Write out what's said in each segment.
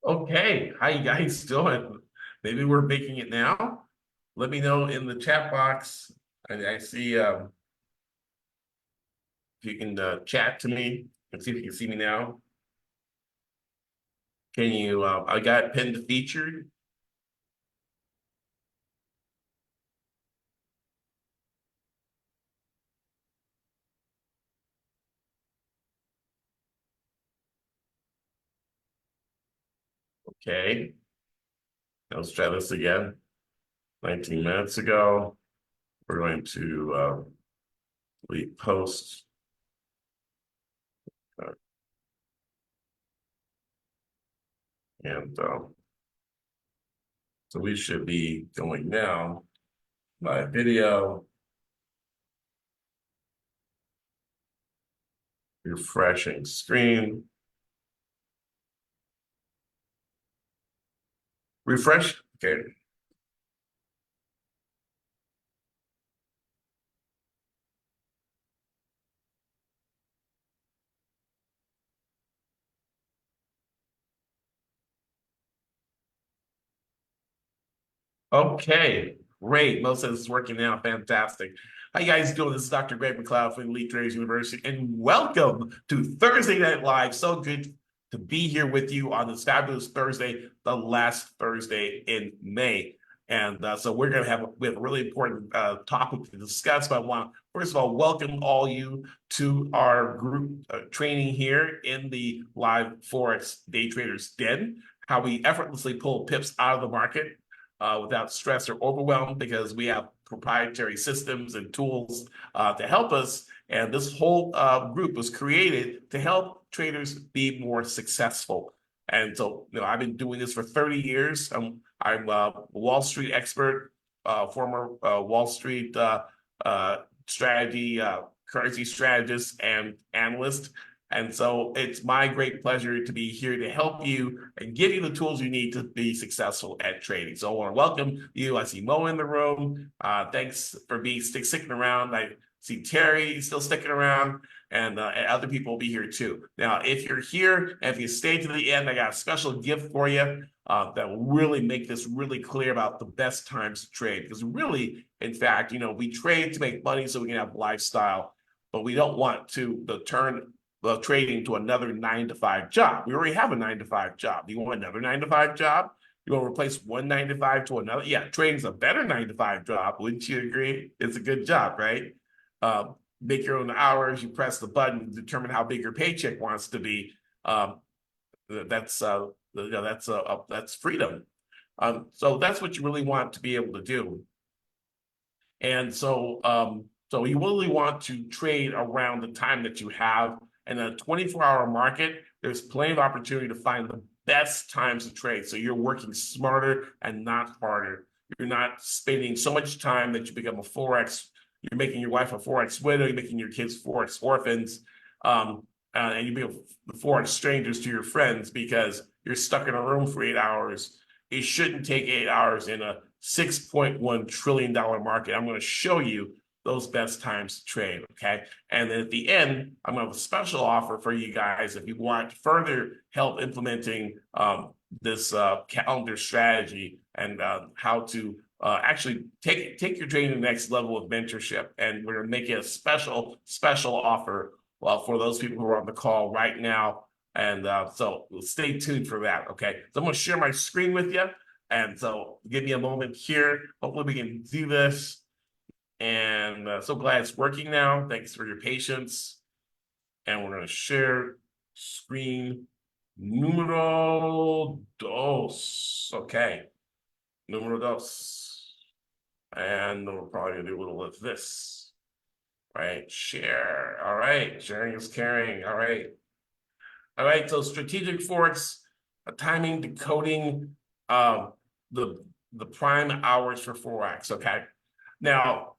Okay, how you guys doing? Maybe we're making it now. Let me know in the chat box. I see if you can chat to me and see if you can see me now. Can you? I got pinned featured. Okay, let's try this again. 19 minutes ago, we're going to leave post, uh, and so we should be going now. My video, refreshing screen, refresh. Okay. Okay, great. Mo says it's working now. Fantastic. How you guys doing? This is Dr. Greg McLeod from Elite Traders University, and welcome to Thursday Night Live. So good to be here with you on this fabulous Thursday, the last Thursday in May. And so we have a really important topic to discuss. But I want first of all welcome all you to our group training here in the live Forex Day Traders Den. How we effortlessly pull pips out of the market without stress or overwhelm because we have proprietary systems and tools to help us. And this whole group was created to help traders be more successful. And so, I've been doing this for 30 years. I'm a Wall Street expert, former Wall Street strategy, currency strategist, and analyst. And so it's my great pleasure to be here to help you and give you the tools you need to be successful at trading. So I want to welcome you. I see Mo in the room. Thanks for sticking around. I see Terry still sticking around, and other people will be here too. Now, if you're here and if you stay to the end, I got a special gift for you that will really make this really clear about the best times to trade. Because really, in fact, we trade to make money so we can have lifestyle, but we don't want to turn trading to another 9 to 5 job. We already have a 9 to 5 job. You want another 9 to 5 job? You want to replace one 9 to 5 to another? Yeah, trading's a better 9 to 5 job. Wouldn't you agree? It's a good job, right? Make your own hours. You press the button, determine how big your paycheck wants to be. That's that's freedom. So that's what you really want to be able to do. And so you really want to trade around the time that you have. In a 24-hour market, there's plenty of opportunity to find the best times to trade. So you're working smarter and not harder. You're not spending so much time that you become a Forex. You're making your wife a Forex widow. You're making your kids Forex orphans. And you become Forex strangers to your friends because you're stuck in a room for 8 hours. It shouldn't take 8 hours in a $6.1 trillion market. I'm going to show you those best times to trade, okay? And then at the end, I'm going to have a special offer for you guys if you want further help implementing this calendar strategy and how to actually take your trading to the next level of mentorship. And we're going to make it a special offer for those people who are on the call right now. And so stay tuned for that, okay? So I'm going to share my screen with you. And so give me a moment here. Hopefully we can do this. And so glad it's working now. Thanks for your patience. And we're going to share screen numero dos. Okay. Numero dos. And we're probably going to do a little of this. Right. Share. All right. Sharing is caring. All right. All right. So strategic Forex, timing, decoding, the prime hours for Forex. Okay. Now,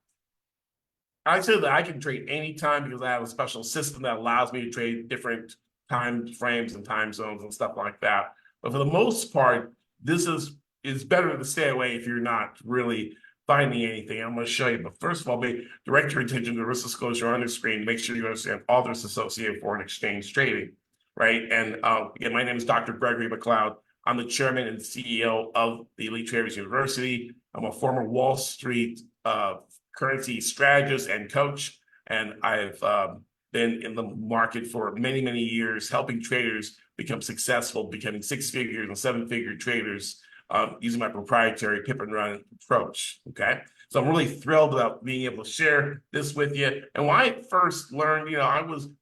I said that I can trade anytime because I have a special system that allows me to trade different time frames and time zones and stuff like that. But for the most part, this is better to stay away if you're not really finding anything. I'm going to show you. But first of all, direct your attention to the risk disclosure on the screen. Make sure you understand all the risks associated with foreign exchange trading, right? And again, my name is Dr. Gregory McLeod. I'm the chairman and CEO of the Elite Traders University. I'm a former Wall Street currency strategist and coach, and I've been in the market for many, many years, helping traders become successful, becoming six-figure and seven-figure traders using my proprietary Pip and Run approach, okay? So I'm really thrilled about being able to share this with you. And when I first learned, when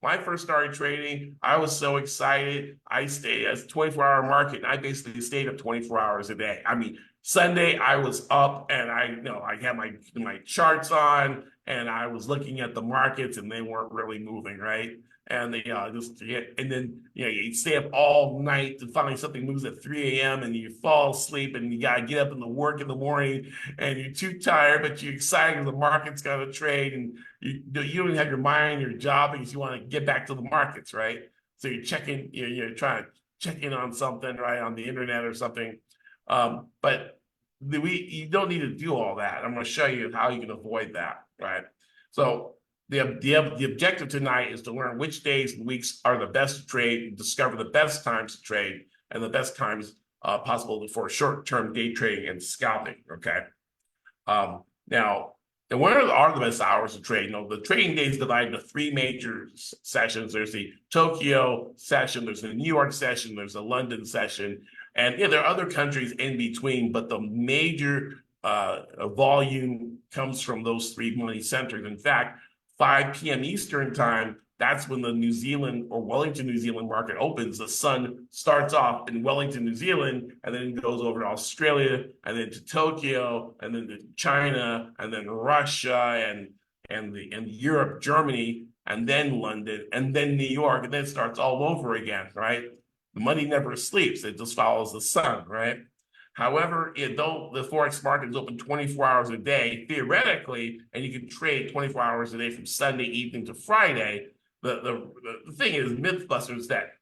I first started trading, I was so excited. I stayed as a 24-hour market, and I basically stayed up 24 hours a day. I mean, Sunday I was up, and I had my charts on, and I was looking at the markets, and they weren't really moving, right? And then you stay up all night to finally something moves at 3 a.m. and you fall asleep, and you gotta get up and work in the morning, and you're too tired, but you're excited the market's gonna trade, and you don't even have your mind on your job because you want to get back to the markets, right? So you're trying to check in on something, right, on the internet or something. But you don't need to do all that. I'm going to show you how you can avoid that, right? So the objective tonight is to learn which days and weeks are the best to trade, discover the best times to trade, and the best times possible for short-term day trading and scalping, okay? Now, and when are the best hours to trade? The trading days divided into three major sessions. There's the Tokyo session, there's the New York session, there's the London session, and there are other countries in between, but the major volume comes from those three money centers. In fact, 5 p.m. Eastern time, that's when the New Zealand or Wellington, New Zealand market opens. The sun starts off in Wellington, New Zealand, and then goes over to Australia, and then to Tokyo, and then to China, and then Russia, and Europe, Germany, and then London, and then New York, and then it starts all over again, right? The money never sleeps. It just follows the sun, right? However, though the Forex market is open 24 hours a day, theoretically, and you can trade 24 hours a day from Sunday evening to Friday, the thing is, Mythbusters, that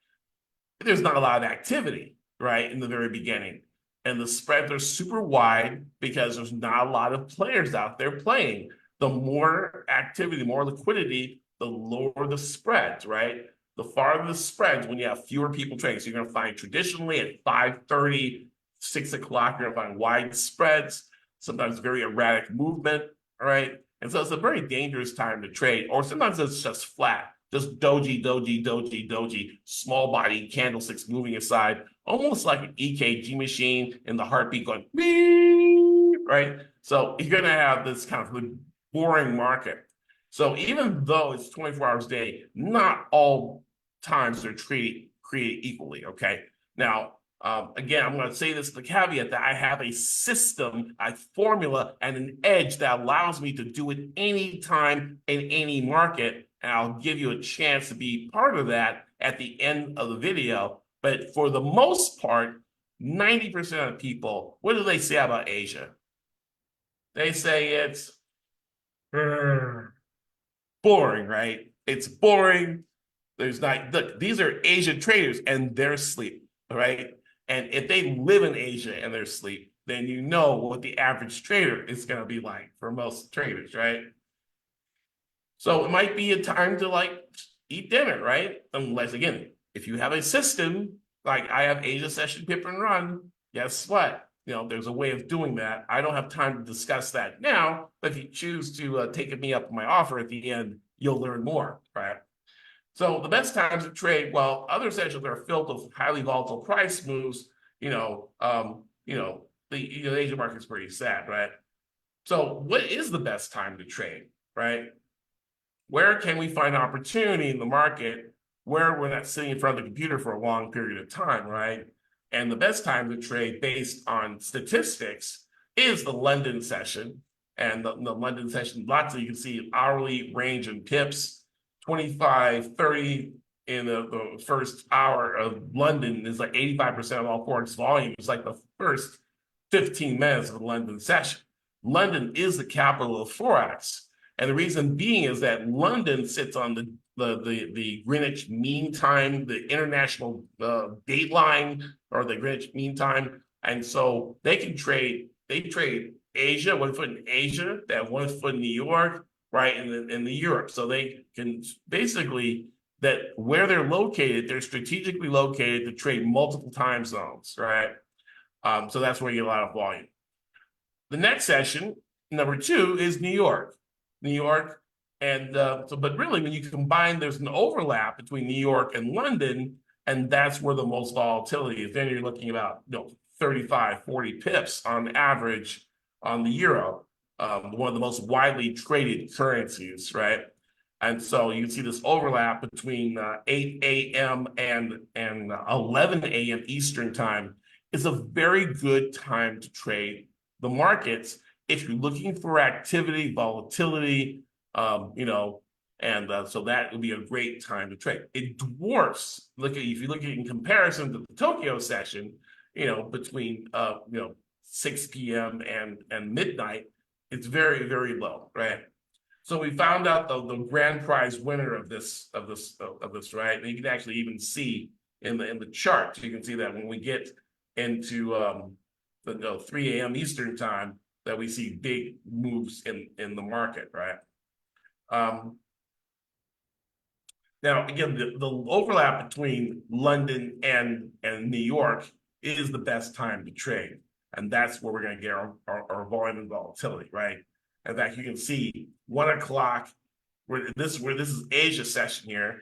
there's not a lot of activity, right, in the very beginning. And the spreads are super wide because there's not a lot of players out there playing. The more activity, the more liquidity, the lower the spreads, right? The farther the spreads when you have fewer people trading. So you're going to find traditionally at 5:30, 6 o'clock, you're going to find wide spreads, sometimes very erratic movement, all right? And so it's a very dangerous time to trade, or sometimes it's just flat, just doji, doji, doji, doji, small body candlesticks moving aside, almost like an EKG machine in the heartbeat going, beep, right? So you're going to have this kind of boring market. So even though it's 24 hours a day, not all times are created equally, okay? Now, again, I'm going to say this with the caveat that I have a system, a formula, and an edge that allows me to do it anytime in any market. And I'll give you a chance to be part of that at the end of the video. But for the most part, 90% of people, what do they say about Asia? They say it's boring, right? It's boring. Look, these are Asian traders and they're asleep, right? And if they live in Asia and they're asleep, then you know what the average trader is going to be like for most traders, right? So it might be a time to eat dinner, right? Unless, again, if you have a system, like I have Asia Session Pip and Run, guess what? There's a way of doing that. I don't have time to discuss that now, but if you choose to take me up on my offer at the end, you'll learn more, right? So the best times to trade, well, other sessions are filled with highly volatile price moves. The Asian market's pretty sad, right? So what is the best time to trade, right? Where can we find opportunity in the market where we're not sitting in front of the computer for a long period of time, right? And the best time to trade based on statistics is the London session. And the London session, you can see hourly range in pips. 25, 30 in the first hour of London is like 85% of all Forex volume. It's like the first 15 minutes of the London session. London is the capital of Forex. And the reason being is that London sits on the Greenwich Mean Time, the international dateline, or the Greenwich Mean Time. And so they trade Asia, 1 foot in Asia, they have 1 foot in New York, right, in the Europe. So they can basically that where they're strategically located to trade multiple time zones, right? So that's where you get a lot of volume. The next session, number 2, is New York. New York, and but really when you combine, there's an overlap between New York and London, and that's where the most volatility is. Then you're looking about 35, 40 pips on average on the euro, one of the most widely traded currencies, right? And so you see this overlap between 8 a.m. and 11 a.m. Eastern time is a very good time to trade the markets if you're looking for activity, volatility, so that would be a great time to trade. It dwarfs, if you look at it in comparison to the Tokyo session, between 6 p.m. and midnight, it's very, very low, right? So we found out the grand prize winner of this, right? And you can actually even see in the chart, you can see that when we get into the 3 a.m. Eastern time, that we see big moves in the market, right? Now, again, the overlap between London and New York is the best time to trade. And that's where we're going to get our volume and volatility, right? In fact, you can see 1 o'clock, where this is Asia session here.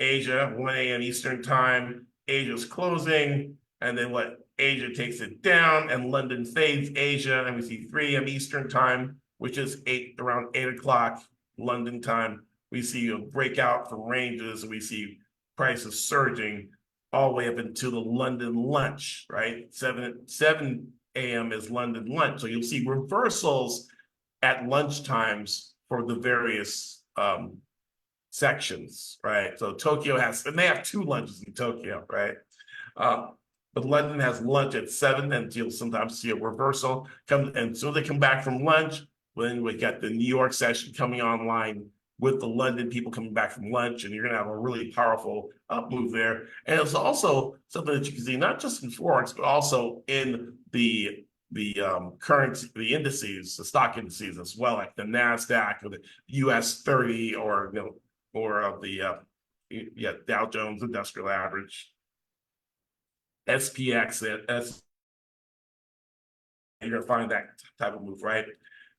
Asia, 1 a.m. Eastern time, Asia's closing, and then Asia takes it down, and London fades Asia, and we see 3 a.m. Eastern time, which is around 8 o'clock London time. We see a breakout from ranges, and we see prices surging all the way up into the London lunch, right? 7 a.m. is London lunch. So you'll see reversals at lunch times for the various sections, right? So Tokyo and they have 2 lunches in Tokyo, right? But London has lunch at 7, and you'll sometimes see a reversal and so they come back from lunch. When we got the New York session coming online with the London people coming back from lunch, and you're going to have a really powerful up move there. And it's also something that you can see not just in Forex, but also in the currency, the indices, the stock indices as well, like the NASDAQ or the US 30 or the Dow Jones Industrial Average, SPX. You're gonna find that type of move, right?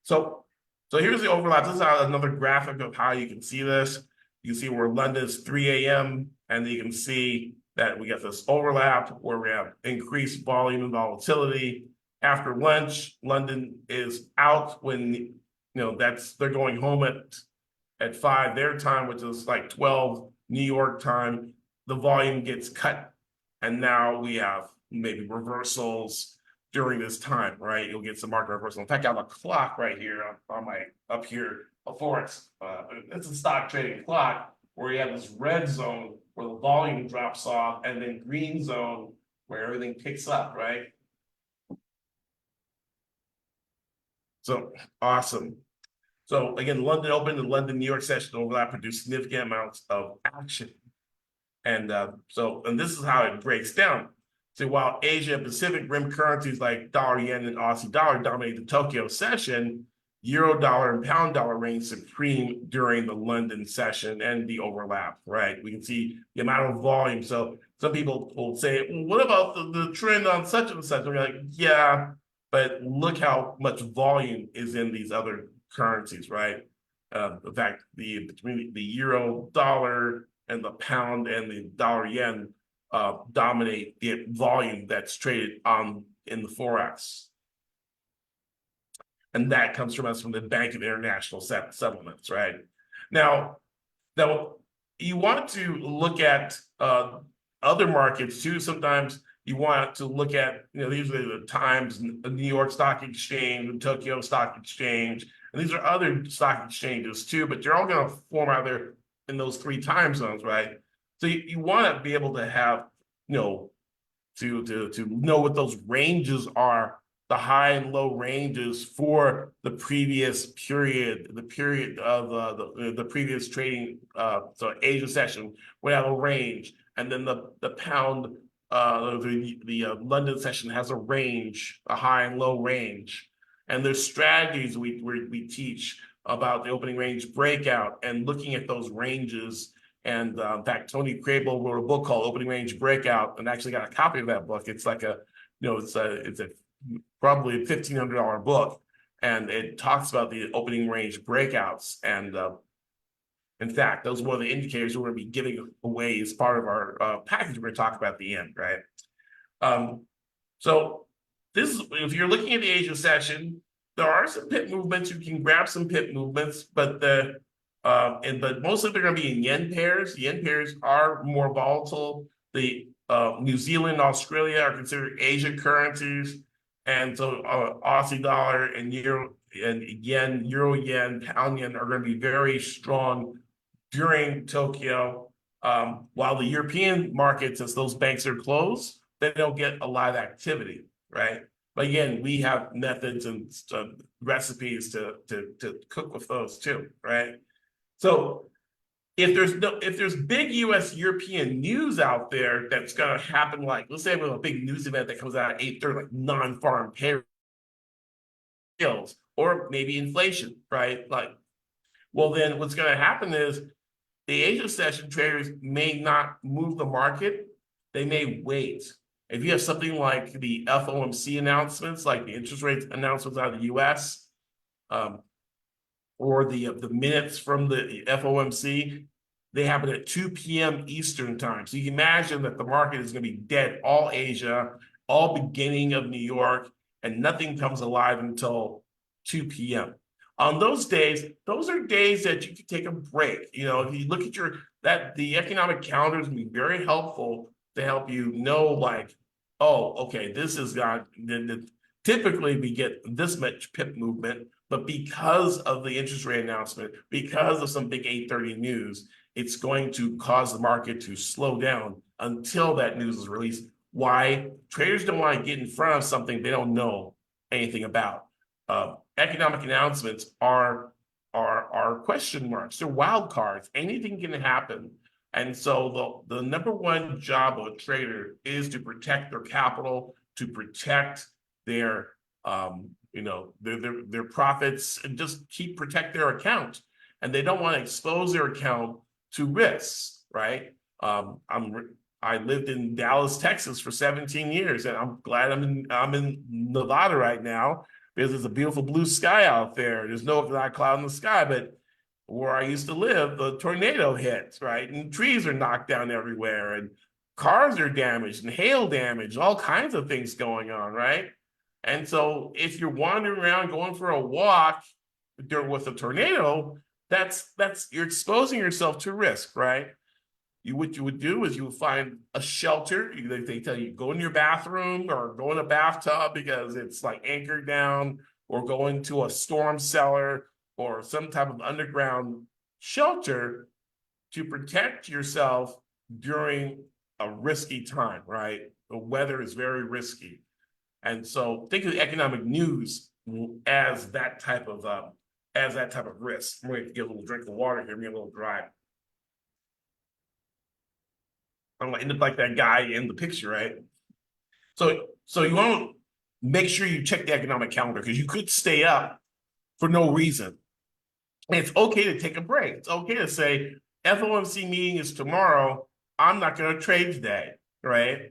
So here's the overlap. This is another graphic of how you can see this. You see where London's 3 a.m. and you can see that we got this overlap where we have increased volume and volatility. After lunch, London is out when they're going home at 5 their time, which is like 12 New York time. The volume gets cut, and now we have maybe reversals during this time, right? You'll get some market reversal. In fact, I have a clock right here on my up here, a Forex. It's a stock trading clock where you have this red zone where the volume drops off, and then green zone where everything picks up, right? So awesome. So again, London open and London New York session overlap produce significant amounts of action. And this is how it breaks down. So while Asia Pacific rim currencies like dollar, yen, and Aussie dollar dominate the Tokyo session, euro dollar and pound dollar reign supreme during the London session and the overlap, right? We can see the amount of volume. So some people will say, well, what about the trend on such and such? And we're like, yeah, but look how much volume is in these other currencies, right? In fact, between the euro dollar and the pound and the dollar yen dominate the volume that's traded in the Forex. And that comes from the Bank of International Settlements, right? Now you want to look at other markets too. Sometimes you want to look at, these are the times, the New York Stock Exchange, the Tokyo Stock Exchange, and these are other stock exchanges too, but they're all going to form out there in those 3 time zones, right? So you want to be able to have, to know what those ranges are, the high and low ranges for the previous period, the period of the previous trading, so Asia session would have a range, and then the pound, the London session has a range, a high and low range, and there's strategies we teach about the opening range breakout and looking at those ranges And in fact, Tony Crable wrote a book called Opening Range Breakout, and actually got a copy of that book. It's like it's a probably a $1,500 book, and it talks about the opening range breakouts. And in fact, those are one of the indicators we're going to be giving away as part of our package we're going to talk about at the end, right? So this is, if you're looking at the Asia session, there are some pip movements. You can grab some pip movements, but but mostly they're going to be in yen pairs. Yen pairs are more volatile. The New Zealand, Australia are considered Asian currencies, and so Aussie dollar and euro and yen, euro yen, pound yen are going to be very strong during Tokyo. While the European markets, as those banks are closed, they don't get a lot of activity, right? But again, we have methods and recipes to cook with those too, right? So if there's big U.S. European news out there that's going to happen, like let's say we have a big news event that comes out at 8:30, like non-farm payrolls or maybe inflation, right? Like, well, then what's going to happen is the Asia session traders may not move the market. They may wait. If you have something like the FOMC announcements, like the interest rate announcements out of the U.S., or the minutes from the FOMC, they happen at 2 p.m. Eastern time. So you can imagine that the market is going to be dead all Asia, all beginning of New York, and nothing comes alive until 2 p.m. On those days, those are days that you can take a break. You know, if you look at the economic calendar is going to be very helpful to help you know, like, oh, okay, this is not, typically we get this much pip movement, but because of the interest rate announcement, because of some big 8:30 news, it's going to cause the market to slow down until that news is released. Why? Traders don't want to get in front of something they don't know anything about. Economic announcements are question marks. They're wild cards. Anything can happen. And so the number one job of a trader is to protect their capital, to protect their their profits, and just protect their account. And they don't want to expose their account to risks, right? I lived in Dallas, Texas for 17 years, and I'm glad I'm in Nevada right now because there's a beautiful blue sky out there. There's no cloud in the sky, but where I used to live, the tornado hits, right? And trees are knocked down everywhere, and cars are damaged, and hail damage, all kinds of things going on, right? And so if you're wandering around going for a walk with a tornado, that's you're exposing yourself to risk, right? What you would do is you would find a shelter. They tell you go in your bathroom or go in a bathtub because it's like anchored down, or go into a storm cellar or some type of underground shelter to protect yourself during a risky time, right? The weather is very risky. And so think of the economic news as that type of risk. I'm going to get a little drink of water here, me a little dry. I'm going to end up like that guy in the picture, right? So you want to make sure you check the economic calendar, because you could stay up for no reason. And it's okay to take a break. It's okay to say, FOMC meeting is tomorrow. I'm not going to trade today, right?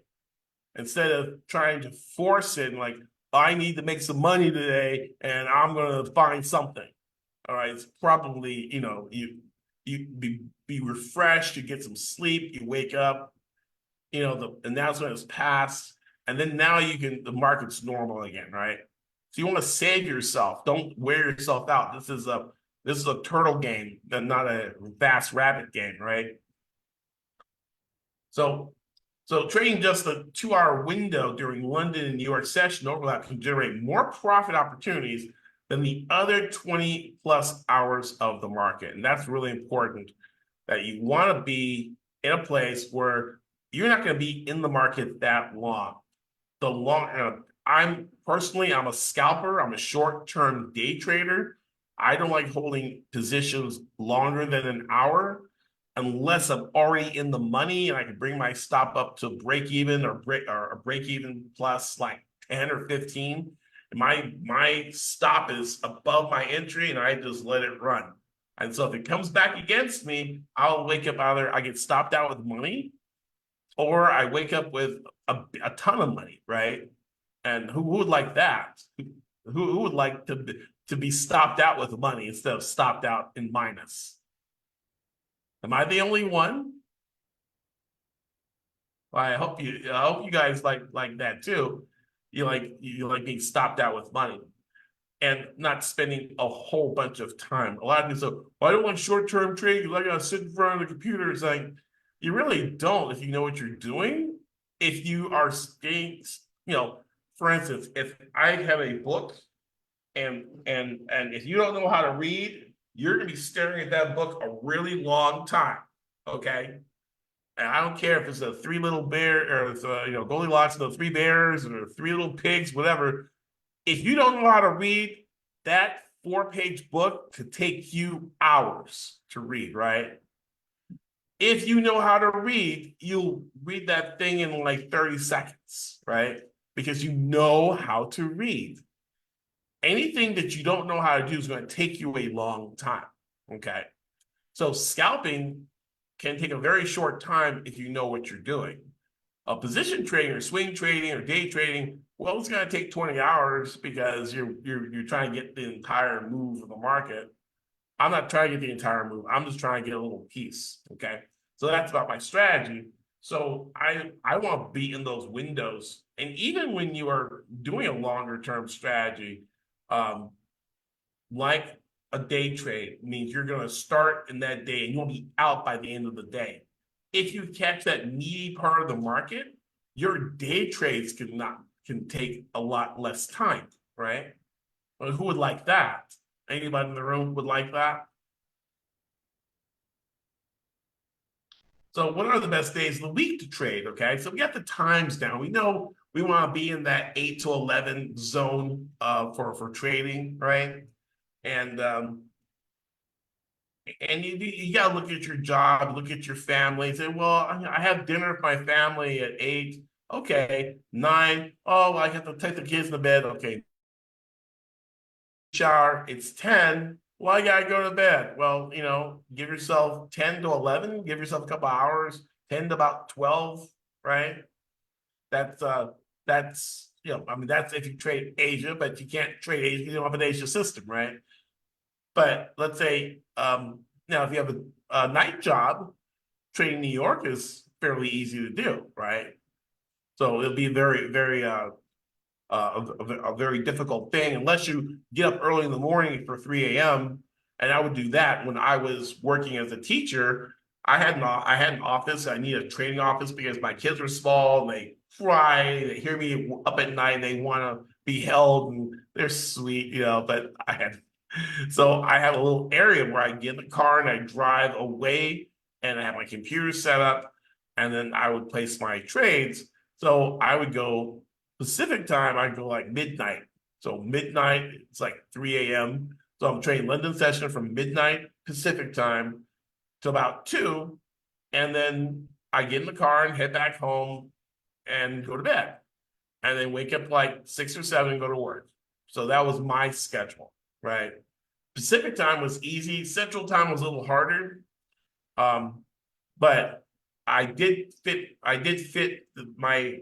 Instead of trying to force it, like, I need to make some money today and I'm going to find something. All right. It's probably, you be refreshed, you get some sleep, you wake up, the announcement has passed, and then now the market's normal again, right? So you want to save yourself. Don't wear yourself out. This is a turtle game, not a fast rabbit game, right? So trading just a 2-hour window during London and New York session overlap can generate more profit opportunities than the other 20 plus hours of the market. And that's really important, that you want to be in a place where you're not going to be in the market that long. I'm a scalper. I'm a short-term day trader. I don't like holding positions longer than an hour unless I'm already in the money and I can bring my stop up to break even or break even plus like 10 or 15. And my stop is above my entry, and I just let it run. And so if it comes back against me, I'll wake up either I get stopped out with money or I wake up with a ton of money, right? And who would like that? Who would like to be stopped out with money instead of stopped out in minus? Am I the only one? Well, I hope you guys like that too. You like being stopped out with money and not spending a whole bunch of time. A lot of people say, well, I don't want short-term trading because I gotta sit in front of the computer. It's like you really don't if you know what you're doing. If you are staying, for instance, if I have a book and if you don't know how to read, you're gonna be staring at that book a really long time. Okay. And I don't care if it's a Three Little Bear or it's Goldilocks and the Three Bears or Three Little Pigs, whatever. If you don't know how to read, that 4-page book could take you hours to read, right? If you know how to read, you'll read that thing in like 30 seconds, right? Because you know how to read. Anything that you don't know how to do is going to take you a long time, okay? So scalping can take a very short time if you know what you're doing. A position trading or swing trading or day trading, well, it's going to take 20 hours because you're trying to get the entire move of the market. I'm not trying to get the entire move. I'm just trying to get a little piece. Okay. So that's about my strategy. So I want to be in those windows. And even when you are doing a longer term strategy, like a day trade means you're going to start in that day and you'll be out by the end of the day. If you catch that meaty part of the market, your day trades can take a lot less time, right? Well, who would like that? Anybody in the room would like that? So what are the best days of the week to trade? Okay, so we got the times down. We know we want to be in that 8 to 11 zone for trading, right? And you got to look at your job, look at your family, say, well, I have dinner with my family at 8. Okay, 9. Oh, I have to take the kids to bed. Okay, shower. It's 10. Well, I gotta go to bed. Well, give yourself 10 to 11. Give yourself a couple hours. 10 to about 12, right? That's I mean, that's if you trade Asia, but you can't trade Asia. You don't have an Asia system, right? But let's say now if you have a night job, trading New York is fairly easy to do, right? So it'll be very, very a very difficult thing unless you get up early in the morning for 3 a.m. And I would do that when I was working as a teacher. I had an office. I need a training office because my kids are small and they cry. They hear me up at night. And they want to be held and they're sweet, But I have a little area where I get in the car and I drive away and I have my computer set up and then I would place my trades. So I would go Pacific time, I'd go like midnight. So midnight, it's like 3 a.m. So I'm trading London session from midnight Pacific time to about 2. And then I get in the car and head back home and go to bed. And then wake up like 6 or 7 and go to work. So that was my schedule, right? Pacific time was easy. Central time was a little harder. But I did fit my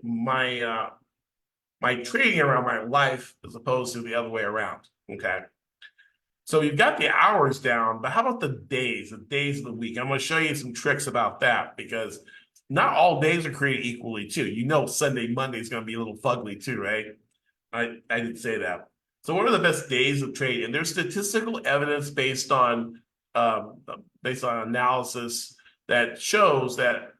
trading around my life as opposed to the other way around. Okay. So you've got the hours down, but how about the days of the week? I'm going to show you some tricks about that because not all days are created equally too. Sunday, Monday is going to be a little fugly too, right? I did say that. So what are the best days of trading? And there's statistical evidence based on analysis that shows that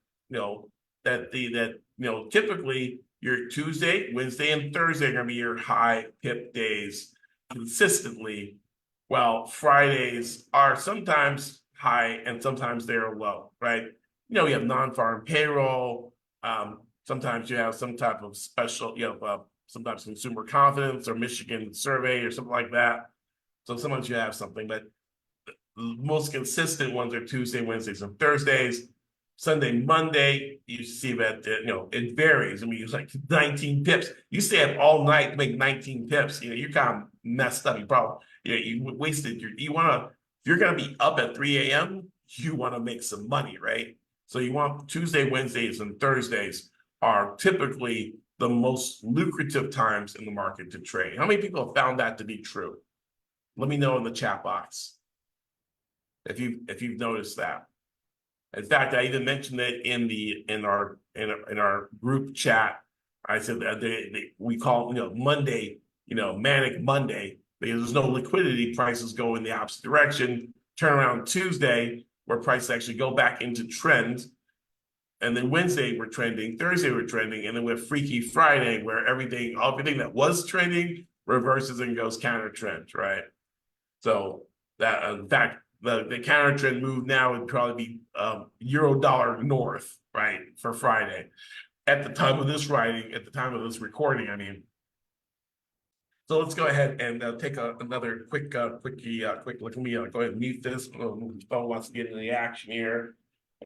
typically your Tuesday, Wednesday, and Thursday are going to be your high PIP days consistently, while Fridays are sometimes high and sometimes they're low, right? You have non-farm payroll. Sometimes you have some type of special, sometimes consumer confidence or Michigan survey or something like that. So sometimes you have something, but the most consistent ones are Tuesday, Wednesdays, and Thursdays. Sunday, Monday, you see that it varies. I mean, it's like 19 pips. You stay up all night to make 19 pips. You're kind of messed up. You probably you wasted you want to If you're going to be up at 3 a.m., you want to make some money, right? So you want Tuesday, Wednesdays, and Thursdays are typically the most lucrative times in the market to trade. How many people have found that to be true? Let me know in the chat box if you've noticed that. In fact, I even mentioned it in our group chat. I said that we call Monday, manic Monday, because there's no liquidity. Prices go in the opposite direction. Turn around Tuesday, where prices actually go back into trend. And then Wednesday we're trending, Thursday we're trending, and then we have Freaky Friday, where everything that was trending reverses and goes counter trend, right? So that, in fact, the counter trend move now would probably be euro dollar north, right, for Friday. At the time of this writing, at the time of this recording, I mean. So let's go ahead and take another quick look. Let me go ahead and mute this. The phone wants to get into the action here.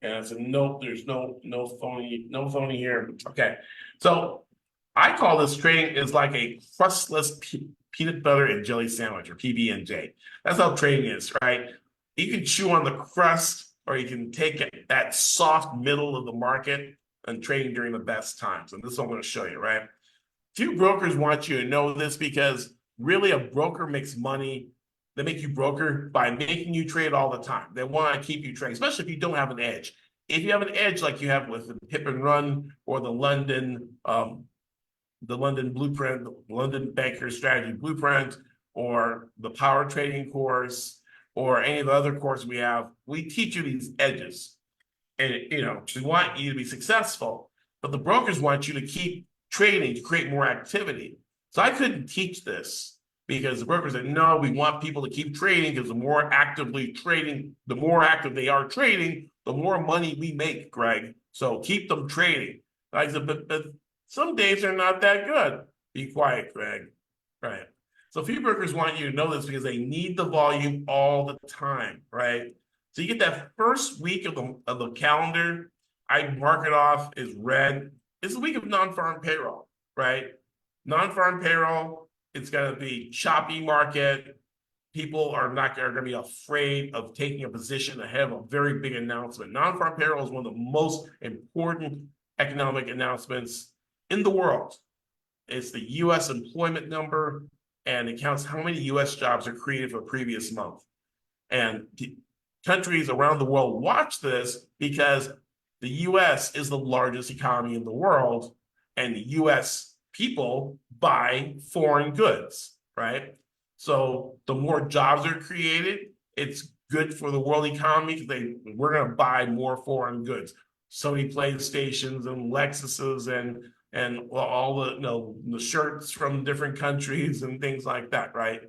And I said, nope, there's no phony here. Okay, so I call this trading is like a crustless peanut butter and jelly sandwich, or PB&J. That's how trading is, right? You can chew on the crust, or you can take that soft middle of the market and trading during the best times. And this is what I'm going to show you, right? Few brokers want you to know this, because really a broker makes money. They make you broker by making you trade all the time. They want to keep you trading, especially if you don't have an edge. If you have an edge like you have with the Pip and Run or the London Blueprint, the London Banker Strategy Blueprint, or the Power Trading course, or any of the other courses we have, we teach you these edges. And we want you to be successful, but the brokers want you to keep trading to create more activity. So I couldn't teach this, because the brokers said, no, we want people to keep trading, because the more actively trading, the more active they are trading, the more money we make, Greg. So keep them trading. I said, but some days are not that good. Be quiet, Greg. Right. So a few brokers want you to know this, because they need the volume all the time, right? So you get that first week of the calendar, I mark it off as red. It's the week of non-farm payroll, right? Non-farm payroll, it's going to be choppy market. People are going to be afraid of taking a position ahead of a very big announcement. Non-farm payroll is one of the most important economic announcements in the world. It's the U.S. employment number, and it counts how many U.S. jobs are created for the previous month. And countries around the world watch this, because the U.S. is the largest economy in the world, and the U.S. people buy foreign goods, right? So the more jobs are created, it's good for the world economy, because we're going to buy more foreign goods. Sony PlayStations and Lexuses and all the shirts from different countries and things like that, right?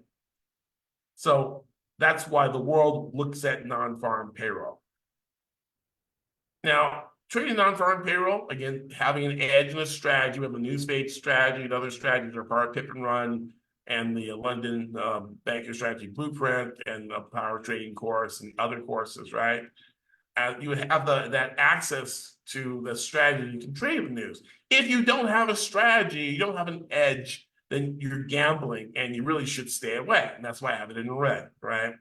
So that's why the world looks at non-farm payroll. Now, trading non-farm payroll, again, having an edge and a strategy. We have a news-based strategy, and other strategies are part of Pip and Run, and the London Banker Strategy Blueprint, and the Power Trading course, and other courses, right? You have that access to the strategy. You can trade the news. If you don't have a strategy, you don't have an edge, then you're gambling, and you really should stay away. And that's why I have it in red, right?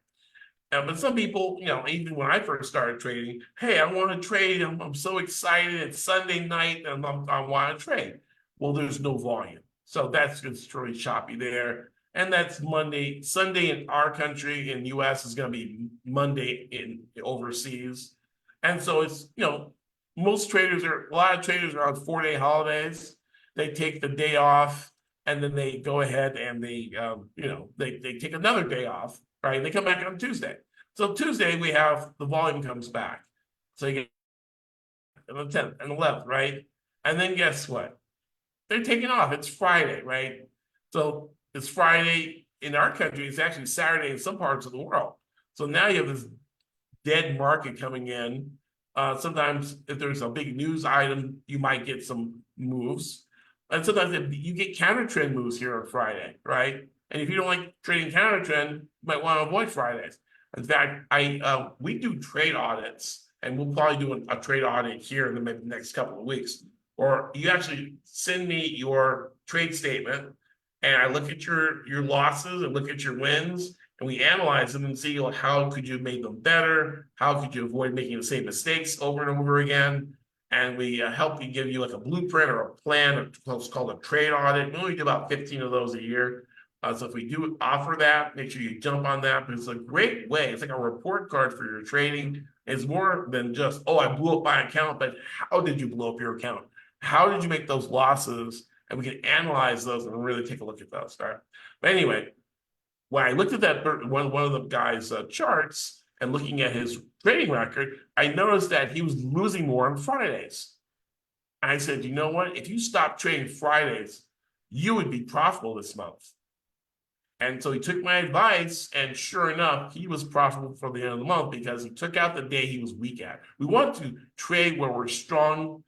But some people, even when I first started trading, hey, I want to trade. I'm so excited. It's Sunday night, and I want to trade. Well, there's no volume. So it's really choppy there. And that's Monday. Sunday in our country, in the U.S., is going to be Monday in overseas. And so it's, a lot of traders are on 4-day holidays. They take the day off, and then they go ahead and they take another day off, right? They come back on Tuesday. So Tuesday we have the volume comes back. So you get the 10th and 11th, right? And then guess what? They're taking off. It's Friday, right? So it's Friday in our country. It's actually Saturday in some parts of the world. So now you have this dead market coming in. Sometimes if there's a big news item, you might get some moves. And sometimes you get counter trend moves here on Friday, right? And if you don't like trading counter trend, you might want to avoid Fridays. In fact, we do trade audits, and we'll probably do a trade audit here in the next couple of weeks. Or you actually send me your trade statement, and I look at your losses and look at your wins, and we analyze them and see, like, how could you have made them better? How could you avoid making the same mistakes over and over again? And we help you, give you like a blueprint or a plan. It's called a trade audit. We only do about 15 of those a year. So if we do offer that, make sure you jump on that, because it's a great way. It's like a report card for your trading. It's more than just, oh, I blew up my account, but how did you blow up your account? How did you make those losses? And we can analyze those and really take a look at those. All right. But anyway, when I looked at that one of the guy's charts and looking at his trading record, I noticed that he was losing more on Fridays. I said, you know what? If you stop trading Fridays, you would be profitable this month. And so he took my advice, and sure enough, he was profitable for the end of the month because he took out the day he was weak at. We want to trade where we're strong,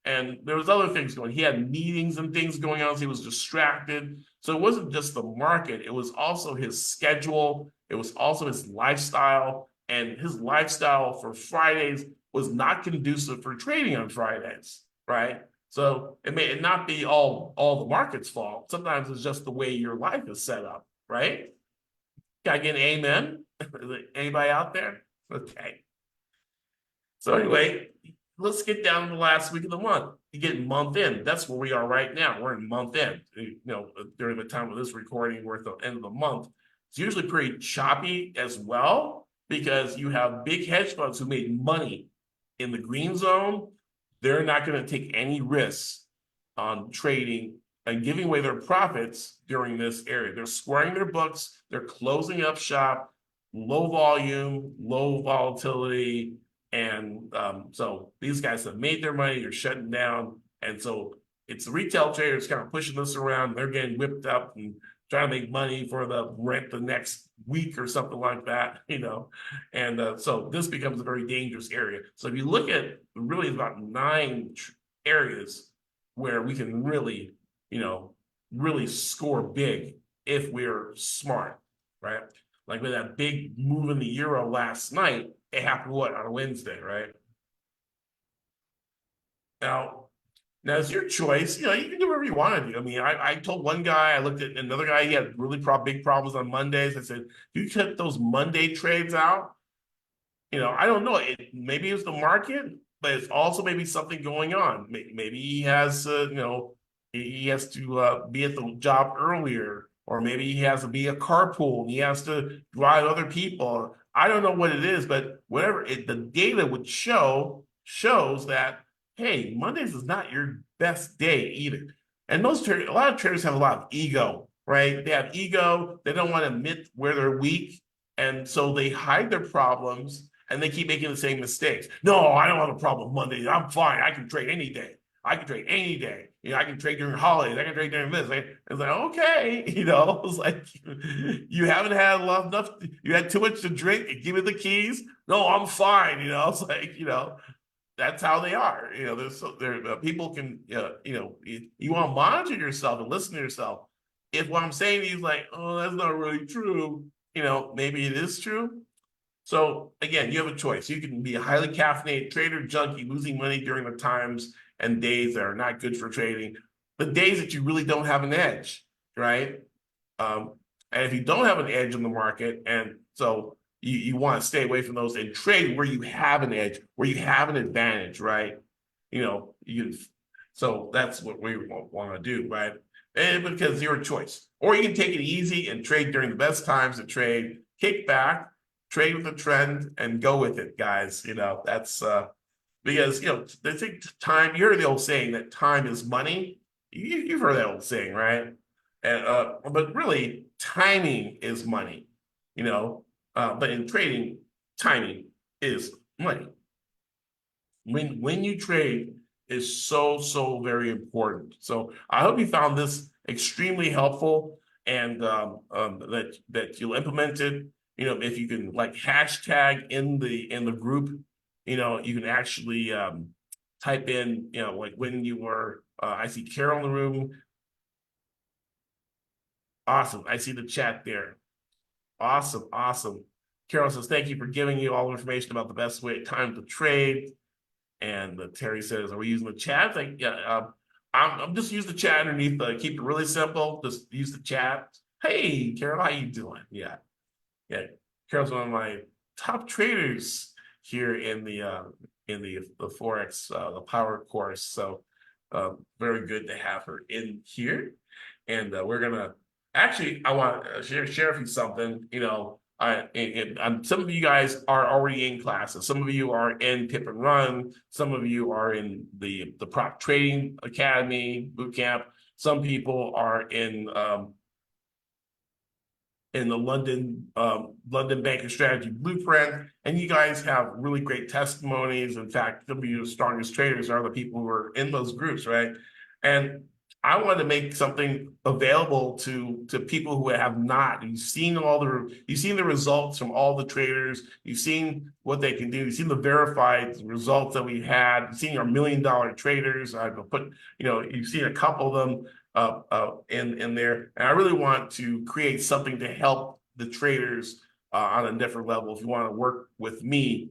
and there was other things going. He had meetings and things going on, so he was distracted. So it wasn't just the market, it was also his schedule, it was also his lifestyle, and his lifestyle for Fridays was not conducive for trading on Fridays, right? So it may not be all the market's fault. Sometimes it's just the way your life is set up, right? Can I get an amen? Anybody out there? Okay. So anyway, let's get down to the last week of the month. You get month end. That's where we are right now. We're in month end. During the time of this recording, we're at the end of the month. It's usually pretty choppy as well, because you have big hedge funds who made money in the green zone. They're not going to take any risks on trading and giving away their profits during this area. They're squaring their books. They're closing up shop, low volume, low volatility. And so these guys have made their money. They're shutting down. And so it's the retail traders kind of pushing this around. They're getting whipped up and trying to make money for the rent the next week or something like that, And so this becomes a very dangerous area. So if you look at really about 9 areas where we can really, really score big if we're smart, right? Like with that big move in the euro last night, it happened on a Wednesday, right? Now it's your choice. You can do whatever you want to do. I mean, I told one guy, I looked at another guy, he had really big problems on Mondays. I said, you cut those Monday trades out. I don't know. Maybe it's the market, but it's also maybe something going on. Maybe he has, he has to be at the job earlier, or maybe he has to be a carpool and he has to drive other people. I don't know what it is, but whatever the data would shows that, hey, Mondays is not your best day either. And a lot of traders have a lot of ego, right? They have ego. They don't want to admit where they're weak. And so they hide their problems and they keep making the same mistakes. No, I don't have a problem Monday. I'm fine. I can trade any day. I can trade any day. I can trade during holidays. I can trade during this. It's like, okay, it's like, you haven't had enough. You had too much to drink. Give me the keys. No, I'm fine. It's like, that's how they are. People can, you want to monitor yourself and listen to yourself. If what I'm saying is like, oh, that's not really true, maybe it is true. So again, you have a choice. You can be a highly caffeinated trader junkie, losing money during the times and days that are not good for trading, the days that you really don't have an edge, right? And if you don't have an edge in the market, and so you want to stay away from those and trade where you have an edge, where you have an advantage, right? So that's what we want to do, right? And because it's your choice. Or you can take it easy and trade during the best times to trade, kick back, trade with the trend, and go with it, guys. That's because they think time. You heard the old saying that time is money. You've heard that old saying, right? And but really, timing is money. But in trading, timing is money. When you trade is so very important. So I hope you found this extremely helpful, and that you'll implement it. If you can like hashtag in the group, you can actually type in, like when you were. I see Carol in the room. Awesome. I see the chat there. Awesome. Carol says, thank you for giving you all the information about the best time to trade. And Terry says, are we using the chat? Like, yeah, I'm just use the chat underneath. Keep it really simple. Just use the chat. Hey, Carol, how you doing? Yeah. Carol's one of my top traders here in the Forex the power course. So very good to have her in here. And we're gonna actually I want to share with you something. Some of you guys are already in classes. Some of you are in Pip and Run. Some of you are in the prop trading academy boot camp. Some people are in the London Banking Strategy Blueprint, and you guys have really great testimonies. In fact, some of your strongest traders are the people who are in those groups, right? And I want to make something available to people who have not. You've seen the results from all the traders. You've seen what they can do. You've seen the verified results that we had. You've seen our $1 million traders. I've put, you've seen a couple of them in there. And I really want to create something to help the traders on a different level. If you want to work with me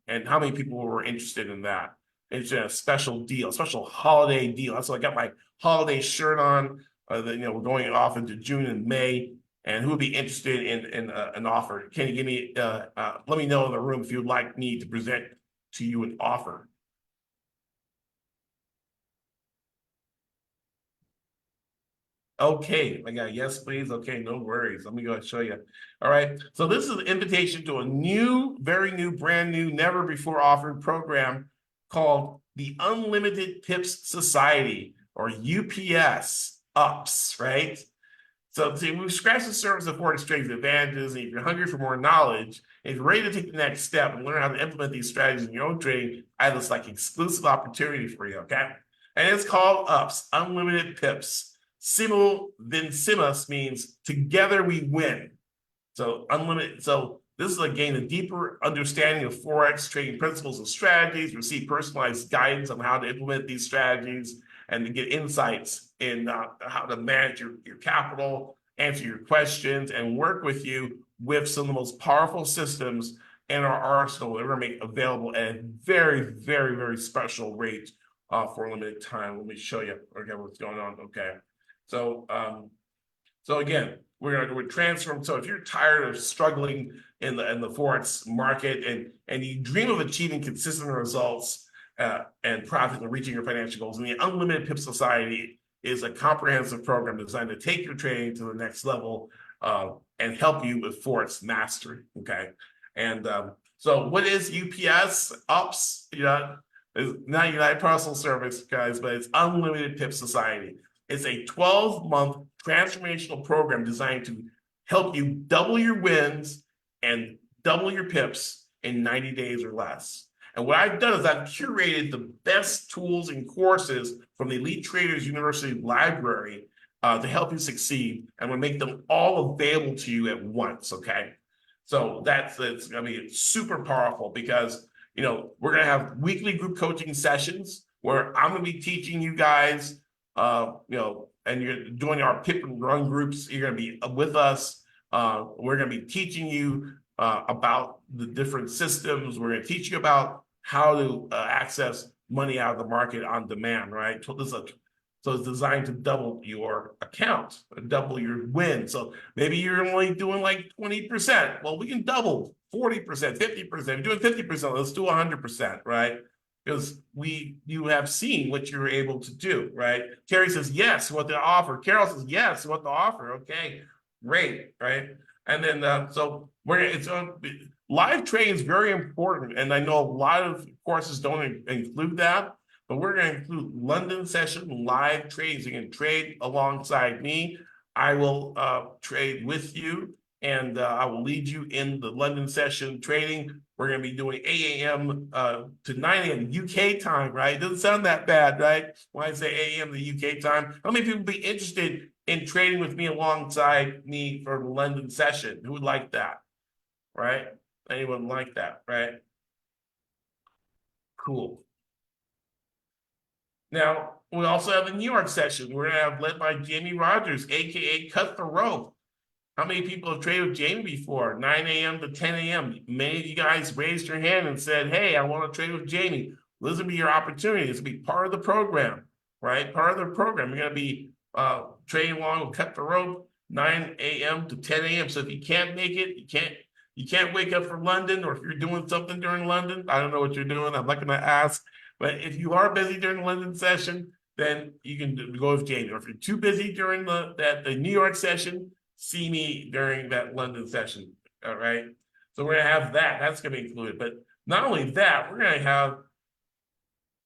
and how many people were interested in that? It's a special deal, a special holiday deal. That's why I got my holiday shirt on. We're going off into June and May. And who would be interested in an offer? Can you give me? Let me know in the room if you'd like me to present to you an offer. Okay, I got yes, please. Okay, no worries. Let me go and show you. All right. So this is an invitation to a new, very new, brand new, never before offered program called the Unlimited Pips Society, or UPS UPS, right? So see, we've scratched the surface of forex trading's advantages, and if you're hungry for more knowledge, and if you're ready to take the next step and learn how to implement these strategies in your own trading, I have this like exclusive opportunity for you, okay? And it's called UPS, Unlimited Pips. Simul Vincimus means together we win. So unlimited. So this is a gain a deeper understanding of forex trading principles and strategies. Receive personalized guidance on how to implement these strategies and to get insights in how to manage your capital, answer your questions, and work with you with some of the most powerful systems in our arsenal that we're going to make available at a very, very, very special rate for a limited time. Let me show you what's going on. Okay. So again, we're transform. So if you're tired of struggling in the forex market and you dream of achieving consistent results and profit and reaching your financial goals, and the Unlimited Pip Society is a comprehensive program designed to take your trading to the next level and help you with forex mastery. Okay, and so what is UPS UPS? It's not United Parcel Service, guys, but it's Unlimited Pip Society. It's a 12-month transformational program designed to help you double your wins and double your pips in 90 days or less. And what I've done is I've curated the best tools and courses from the Elite Traders University library to help you succeed, and we'll make them all available to you at once, okay? So it's going to be super powerful because, we're going to have weekly group coaching sessions where I'm going to be teaching you guys and you're joining our Pip and Run groups. You're going to be with us. We're going to be teaching you about the different systems. We're going to teach you about how to access money out of the market on demand, right? So it's designed to double your account, double your win. So maybe you're only doing like 20%. Well, we can double 40%, 50%. If you're doing 50%, let's do 100%, right? Because you have seen what you're able to do, right? Terry says yes, what the offer. Carol says yes, what the offer. Okay, great, right? And then live trading is very important, and I know a lot of courses don't include that, but we're going to include London session live trades. You can trade alongside me. I will trade with you, and I will lead you in the London session trading. We're going to be doing 8 a.m. To 9 a.m. UK time, right? It doesn't sound that bad, right? When I say 8 a.m. the UK time, how many people would be interested in trading with me alongside me for the London session? Who would like that, right? Anyone like that, right? Cool. Now, we also have the New York session. We're going to have led by Jamie Rogers, aka Cut the Rope. How many people have traded with Jamie before? 9 a.m. to 10 a.m. Many of you guys raised your hand and said, hey, I want to trade with Jamie. This will be your opportunity. This will be part of the program, right? Part of the program. You're going to be trading along with Cut the Rope. 9 a.m. to 10 a.m. So if you can't make it, you can't wake up for London, or if you're doing something during London, I don't know what you're doing. I'm not going to ask. But if you are busy during the London session, then you can go with Jamie. Or if you're too busy during the New York session, see me during that London session. All right. So we're going to have that. That's going to be included. But not only that, we're going to have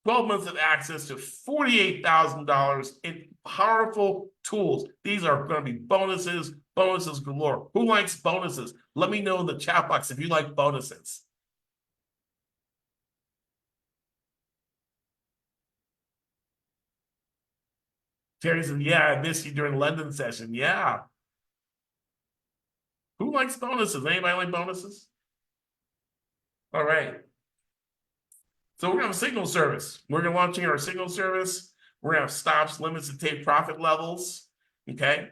12 months of access to $48,000 in powerful tools. These are going to be bonuses galore. Who likes bonuses? Let me know in the chat box if you like bonuses. Terry said, yeah, I missed you during London session. Yeah. Who likes bonuses? Anybody like bonuses? All right. So we're going to have a signal service. We're going to launching our signal service. We're going to have stops, limits, and take profit levels. Okay.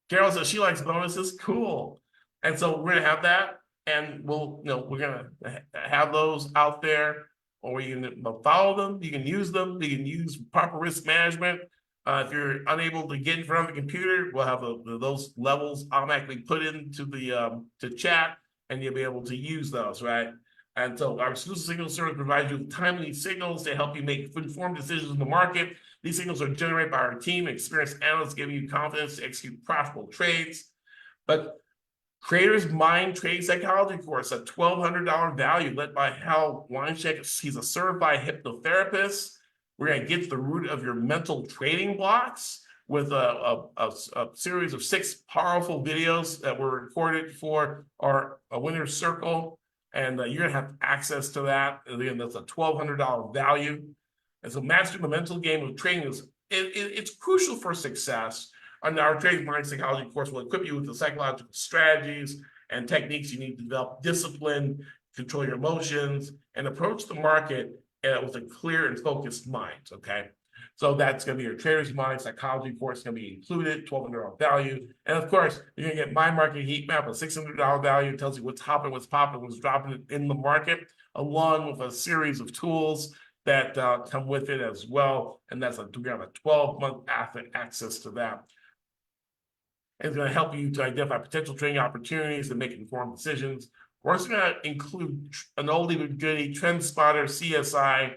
Carol says she likes bonuses. Cool. And so we're going to have that. And we're going to have those out there, or you can follow them. You can use them. You can use proper risk management. If you're unable to get in front of the computer, we'll have those levels automatically put into the to chat, and you'll be able to use those, right? And so our exclusive signal service provides you with timely signals to help you make informed decisions in the market. These signals are generated by our team, experienced analysts, giving you confidence to execute profitable trades. But Creator's Mind Trading Psychology course, a $1,200 value led by Hal Weincheck. He's a certified hypnotherapist. We're going to get to the root of your mental trading blocks with a series of 6 powerful videos that were recorded for our winner's circle. And you're going to have access to that. Again, that's a $1,200 value. And so mastering the mental game of trading it's crucial for success. And our Trading Mind Psychology course will equip you with the psychological strategies and techniques you need to develop discipline, control your emotions, and approach the market with a clear and focused mind, okay? So that's going to be your Trader's Mind Psychology course, going to be included, $1,200 value. And of course, you're going to get My Market Heat Map, a $600 value. It tells you what's hopping, what's popping, what's dropping in the market, along with a series of tools that come with it as well. And that's we have a 12-month access to that. It's going to help you to identify potential trading opportunities and make informed decisions. We're also going to include an oldie but goodie Trend Spotter CSI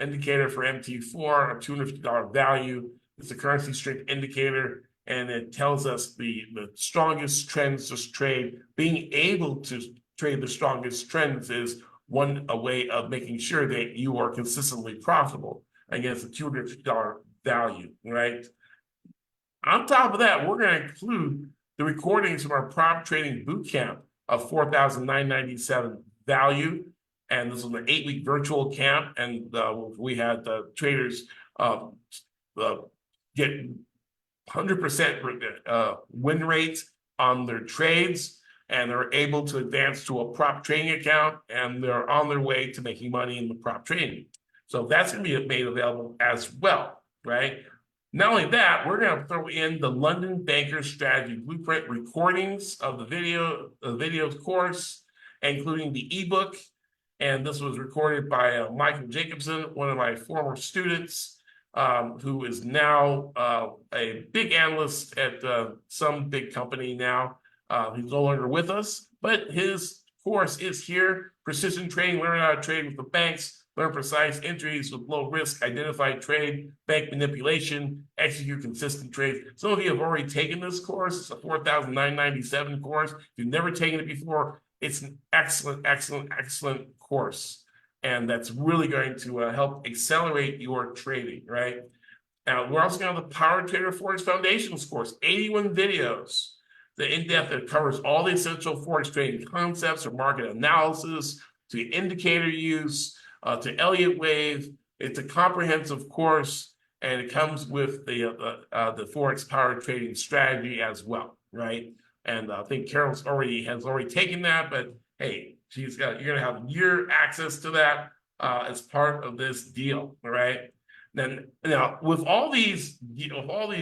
indicator for MT4, a $250 value. It's a currency strength indicator, and it tells us the strongest trends to trade. Being able to trade the strongest trends is a way of making sure that you are consistently profitable. Again, it's a $250 value, right? On top of that, we're going to include the recordings from our prop trading bootcamp of $4,997 value. And this was an 8-week virtual camp. And we had the traders get 100% win rates on their trades. And they're able to advance to a prop trading account. And they're on their way to making money in the prop trading. So that's going to be made available as well, right? Not only that, we're going to throw in the London Banker Strategy Blueprint recordings of the video course, including the ebook. And this was recorded by Michael Jacobson, one of my former students, who is now a big analyst at some big company now. He's no longer with us, but his course is here. Precision trading, learn how to trade with the banks, learn precise entries with low risk, identify trade, bank manipulation, execute consistent trades. Some of you have already taken this course. It's a $4,997 course. If you've never taken it before, it's an excellent, excellent, excellent course. And that's really going to help accelerate your trading, right? Now, we're also going to have the Power Trader Forex Foundations course, 81 videos. The in-depth that covers all the essential Forex trading concepts from market analysis to indicator use, to Elliott Wave. It's a comprehensive course, and it comes with the Forex Power Trading Strategy as well, right? And I think Carol has already taken that, but hey, you're going to have year access to that as part of this deal, all right? Then now with all these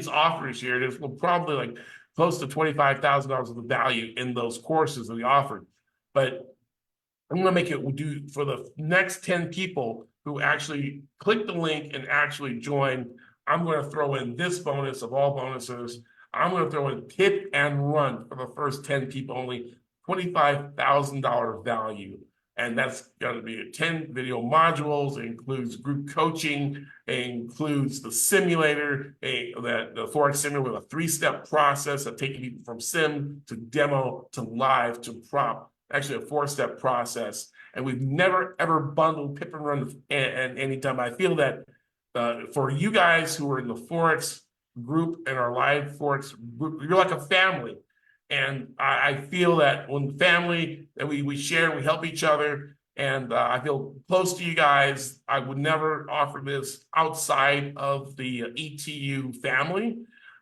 offers here, there's probably like close to $25,000 of the value in those courses that we offered, but I'm going to make it do for the next 10 people who actually click the link and actually join. I'm going to throw in this bonus of all bonuses. I'm going to throw in Pip and Run for the first 10 people only, $25,000 value. And that's going to be 10 video modules. It includes group coaching. It includes the simulator, the Forex simulator with a 3-step process of taking people from sim to demo to live to prop. Actually, a 4-step process. And we've never, ever bundled Pip and Run and anytime. I feel that for you guys who are in the Forex group and our live Forex group, you're like a family. And I feel that when family, that we share, we help each other, and I feel close to you guys. I would never offer this outside of the ETU family,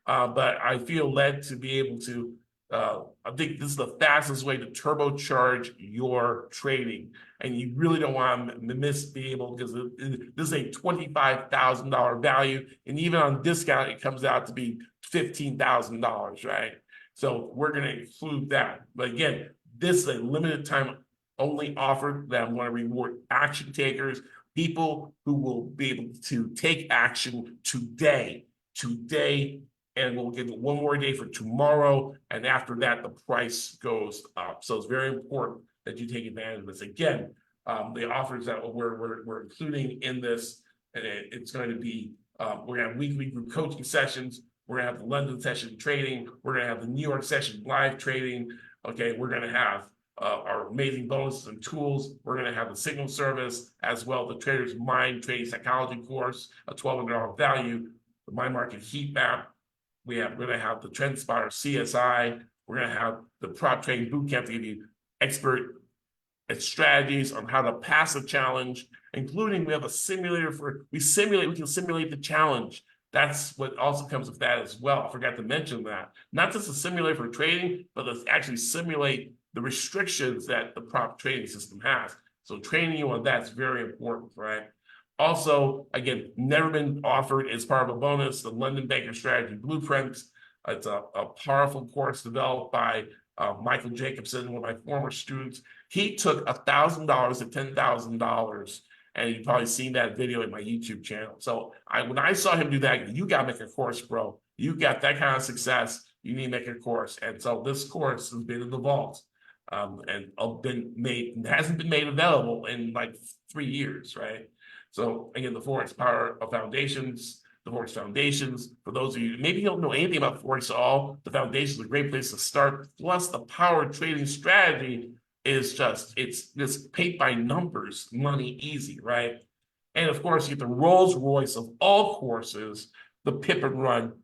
but I feel led to be able to. I think this is the fastest way to turbocharge your trading, and you really don't want to miss being able, because this is a $25,000 value, and even on discount, it comes out to be $15,000, right? So we're going to include that. But again, this is a limited time only offer that I'm going to reward action takers, people who will be able to take action today, and we'll give it one more day for tomorrow. And after that, the price goes up. So it's very important that you take advantage of this. Again, the offers that we're including in this, and it's going to be, we're going to have weekly group coaching sessions. We're going to have the London session trading. We're going to have the New York session live trading. Okay, we're going to have our amazing bonuses and tools. We're going to have the signal service, as well the Trader's Mind Trading Psychology course, a $1,200 value, the My Market Heat Map. We're going to have the TrendSpotter CSI. We're going to have the Prop Trading Bootcamp to give you expert strategies on how to pass a challenge, including we have a simulator we can simulate the challenge. That's what also comes with that as well. I forgot to mention that. Not just a simulator for trading, but let's actually simulate the restrictions that the prop trading system has. So training you on that's very important, right? Also, again, never been offered as part of a bonus, the London Banker Strategy Blueprint. It's a powerful course developed by Michael Jacobson, one of my former students. He took $1,000 to $10,000, and you've probably seen that video in my YouTube channel. So when I saw him do that, you got to make a course, bro. You got that kind of success, you need to make a course. And so this course has been in the vault, and hasn't been made available in like 3 years, right? So again, the Forex Power of Foundations, the Forex Foundations, for those of you, maybe you don't know anything about Forex at all, the foundation is a great place to start. Plus the power trading strategy is it's just paid by numbers, money easy, right? And of course, you get the Rolls Royce of all courses, the Pip and Run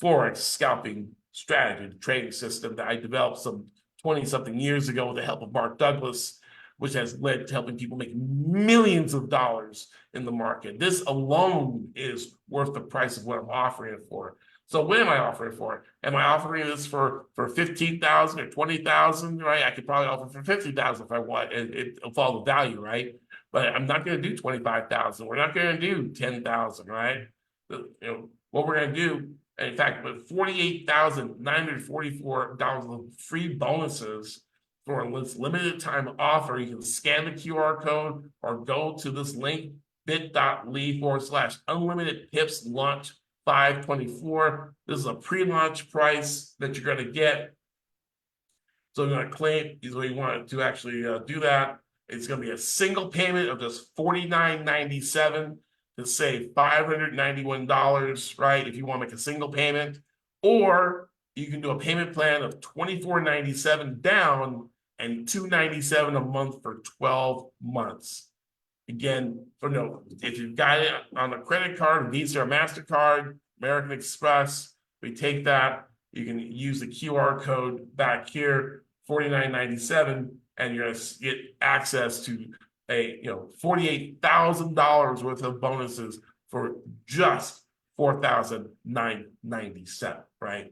Forex scalping strategy, the trading system that I developed some 20-something years ago with the help of Mark Douglas, which has led to helping people make millions of dollars in the market. This alone is worth the price of what I'm offering it for. So what am I offering it for? Am I offering this for 15,000 or 20,000? Right? I could probably offer for 50,000 if I want. It'll follow the value, right? But I'm not going to do 25,000. We're not going to do 10,000, right? What we're going to do, in fact, with $48,944 of free bonuses for this limited time offer, you can scan the QR code or go to this link, bit.ly/unlimited pips launch 524. This is a pre-launch price that you're going to get. So you're going to claim, is what you want to actually do that. It's going to be a single payment of just $49.97 to save $591, right? If you want to make a single payment, or you can do a payment plan of $24.97 down and $297 a month for 12 months. Again, if you've got it on a credit card, Visa or MasterCard, American Express, we take that. You can use the QR code back here, $49.97, and you're going to get access to a $48,000 worth of bonuses for just $4,997, right?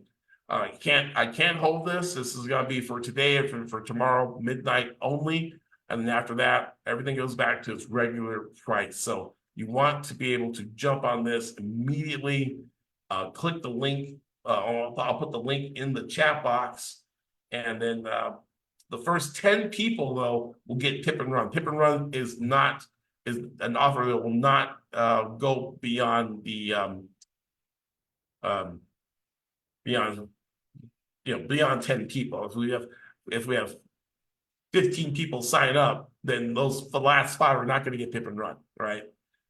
I can't hold this. This is going to be for today and for tomorrow midnight only. And then after that, everything goes back to its regular price. So you want to be able to jump on this immediately. Click the link. I'll put the link in the chat box. And then the first 10 people, though, will get Pip and Run. Pip and Run is an offer that will not go beyond the beyond beyond 10 people. If we have 15 people sign up, then the last 5 are not going to get Pip and Run, right?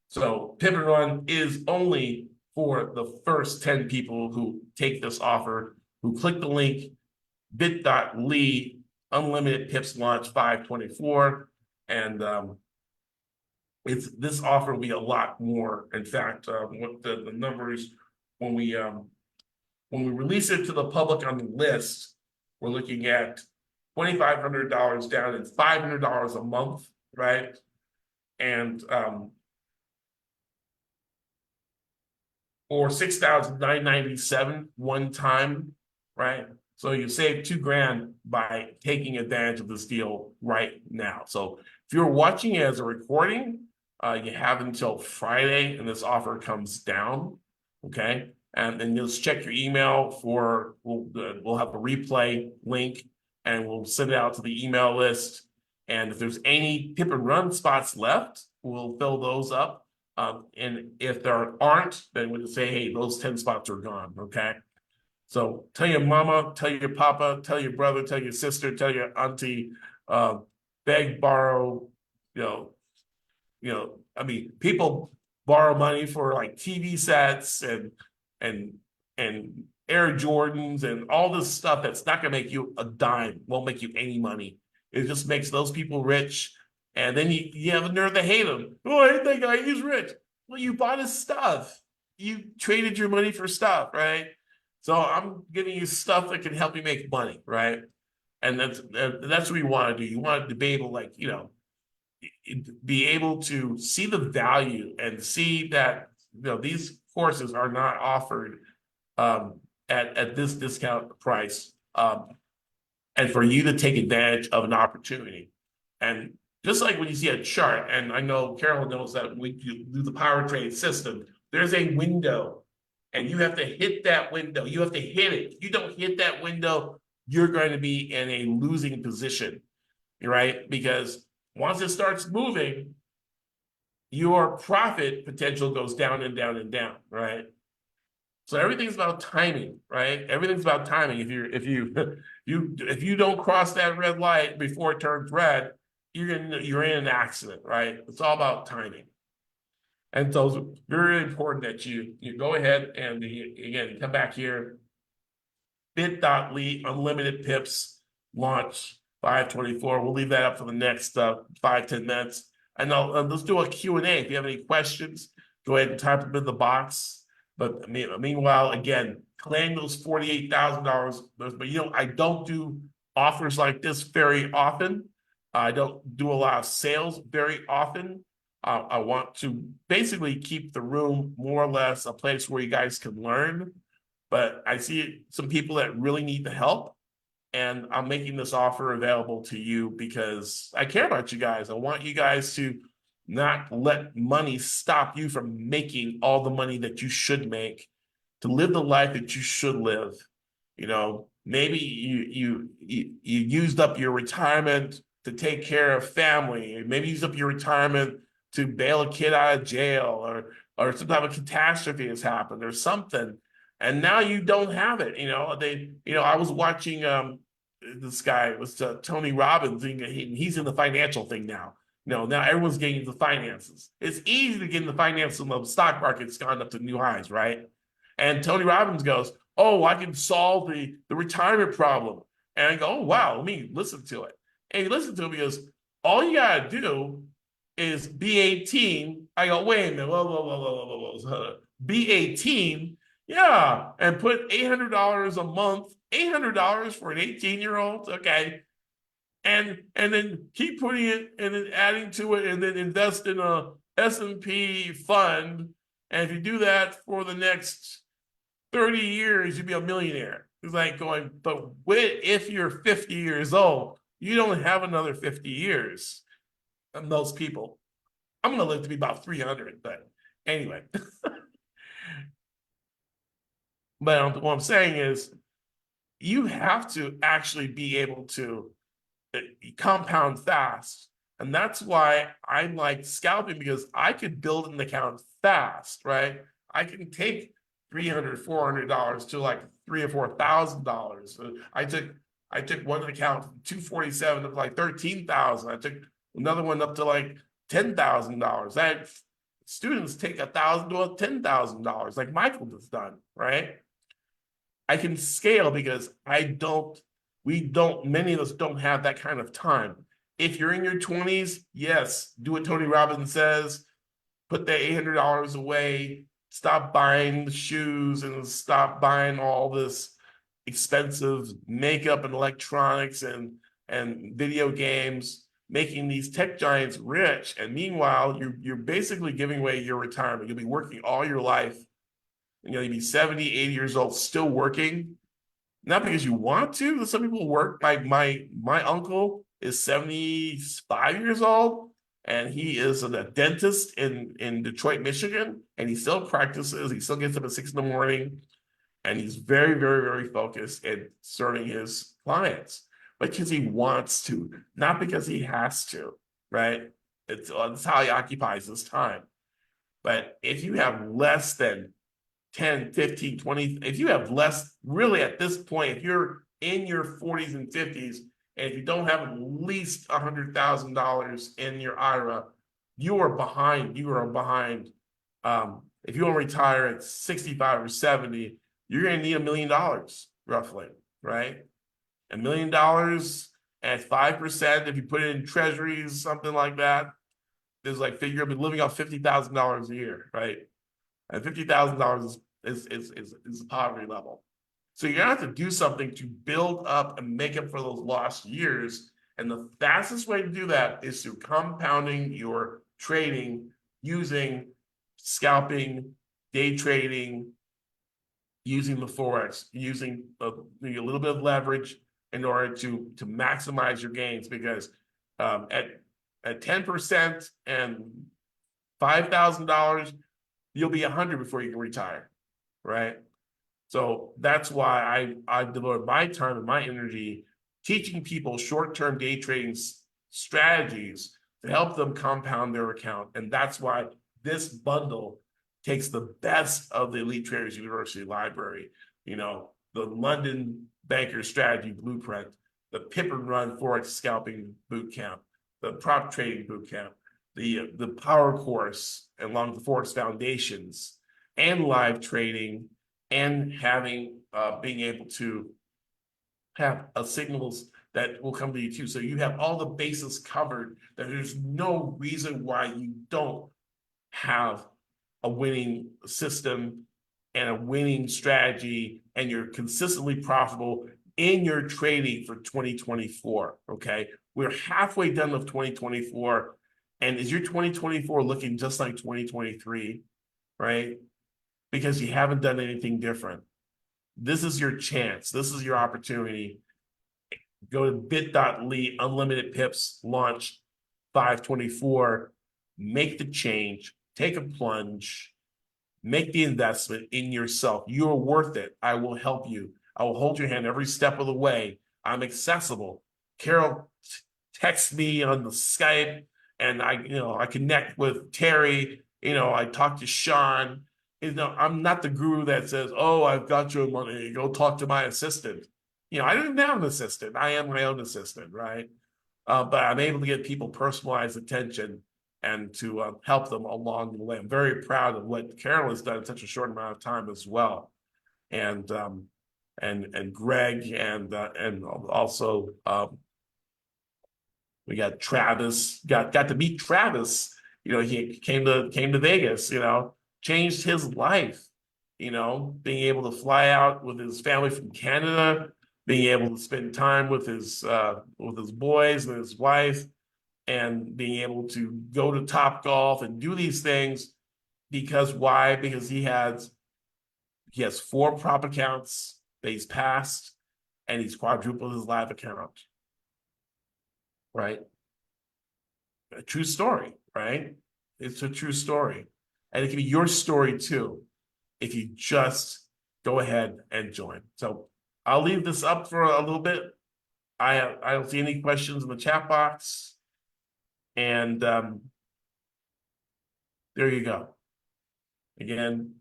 So Pip and Run is only for the first 10 people who take this offer, who click the link bit.ly unlimited pips launch 524. And this offer will be a lot more. In fact, what the numbers when we release it to the public on the list, we're looking at $2,500 down and $500 a month, right? And or $6,997 one time, right? So you save $2,000 by taking advantage of this deal right now. So if you're watching it as a recording, you have until Friday, and this offer comes down, okay? And then just check your email for we'll have a replay link, and we'll send it out to the email list. And if there's any Pip and Run spots left, we'll fill those up. And if there aren't, then we'll say, hey, those 10 spots are gone, okay? So tell your mama, tell your papa, tell your brother, tell your sister, tell your auntie, beg, borrow, I mean, people borrow money for like TV sets and Air Jordans and all this stuff that's not gonna make you a dime, won't make you any money. It just makes those people rich. And then you have a nerve to hate him. Oh, I hate that guy, he's rich. Well, you bought his stuff. You traded your money for stuff, right? So I'm giving you stuff that can help you make money, right? And that's what you want to do. You want to be able, like, be able to see the value and see that these courses are not offered at this discount price, and for you to take advantage of an opportunity. And just like when you see a chart, and I know Carol knows that we do the power trade system, there's a window, and you have to hit that window. You have to hit it. If you don't hit that window, you're going to be in a losing position, right? Because once it starts moving, your profit potential goes down and down and down, right? So everything's about timing, right? Everything's about timing. If you don't cross that red light before it turns red, you're in an accident, right? It's all about timing. And so it's very important that you go ahead and again come back here, bit.ly unlimited pips launch 524. We'll leave that up for the next 5-10 minutes. And let's do a Q&A. If you have any questions, go ahead and type them in the box. But meanwhile, again, claim those $48,000. But I don't do offers like this very often. I don't do a lot of sales very often. I want to basically keep the room more or less a place where you guys can learn. But I see some people that really need the help, and I'm making this offer available to you because I care about you guys. I want you guys to not let money stop you from making all the money that you should make, to live the life that you should live. Maybe you used up your retirement to take care of family. Maybe you used up your retirement to bail a kid out of jail, or some type of catastrophe has happened or something. And now you don't have it. I was watching this guy, it was Tony Robbins, and he's in the financial thing now. Now everyone's getting into finances. It's easy to get into finance when the stock market's gone up to new highs, right? And Tony Robbins goes, oh, I can solve the retirement problem. And I go, oh, wow, let me listen to it. And he listened to it because all you got to do is be 18. I go, wait a minute, whoa. Be 18. Yeah, and put $800 a month, $800 for an 18-year-old, okay, and then keep putting it and then adding to it, and then invest in a S&P fund, and if you do that for the next 30 years, you'll be a millionaire. It's like going, but if you're 50 years old, you don't have another 50 years. And those people, I'm going to live to be about 300, but anyway. But what I'm saying is, you have to actually be able to compound fast. And that's why I like scalping, because I could build an account fast, right? I can take $300, $400 to like $3,000 or $4,000. I took one account from 247 up to like 13,000. I took another one up to like $10,000. That students take $1,000 to $10,000, like Michael has done, right? I can scale because many of us don't have that kind of time. If you're in your 20s, yes, do what Tony Robbins says, put that $800 away, stop buying the shoes and stop buying all this expensive makeup and electronics and video games, making these tech giants rich. And meanwhile, you're basically giving away your retirement. You'll be working all your life. You'll be 70, 80 years old, still working, not because you want to. Some people work. My uncle is 75 years old, and he is a dentist in Detroit, Michigan, and he still practices. He still gets up at 6 in the morning, and he's very, very, very focused at serving his clients because he wants to, not because he has to, right? It's how he occupies his time. But if you have less than 10, 15, 20, if you have less, really at this point, if you're in your 40s and 50s, and if you don't have at least $100,000 in your IRA, you are behind. You are behind. If you want to retire at 65 or 70, you're going to need $1 million, roughly, right? $1 million at 5%, if you put it in treasuries, something like that, there's like figure be living off $50,000 a year, right? And $50,000 is the poverty level. So you're gonna have to do something to build up and make up for those lost years. And the fastest way to do that is through compounding your trading using scalping, day trading, using the Forex, using a little bit of leverage in order to maximize your gains. Because at 10% and $5,000, you'll be 100 before you can retire, right? So that's why I've devoted my time and my energy teaching people short-term day trading strategies to help them compound their account. And that's why this bundle takes the best of the Elite Traders University library. The London Banker Strategy Blueprint, the Pip and Run Forex Scalping Bootcamp, the Prop Trading Bootcamp, the Power Course along the Forex Foundations, and live trading, and being able to have signals that will come to you too. So you have all the bases covered, that there's no reason why you don't have a winning system and a winning strategy, and you're consistently profitable in your trading for 2024, okay? We're halfway done with 2024, and is your 2024 looking just like 2023, right? Because you haven't done anything different. This is your chance. This is your opportunity. Go to bit.ly, unlimited pips, launch 524, make the change, take a plunge, make the investment in yourself. You are worth it. I will help you. I will hold your hand every step of the way. I'm accessible. Carol texts me on the Skype, and I connect with Terry. I talk to Sean. I'm not the guru that says, "Oh, I've got your money. Go talk to my assistant." I don't even have an assistant. I am my own assistant, right? But I'm able to get people personalized attention and to help them along the way. I'm very proud of what Carol has done in such a short amount of time as well, and Greg, and also we got Travis. Got to meet Travis. He came to Vegas. Changed his life. Being able to fly out with his family from Canada, being able to spend time with his boys and his wife, and being able to go to Top Golf and do these things. Because why? Because he has 4 prop accounts that he's passed, and he's quadrupled his live account. Right? A true story, right? It's a true story. And it can be your story too, if you just go ahead and join. So I'll leave this up for a little bit. I don't see any questions in the chat box. And there you go. Again,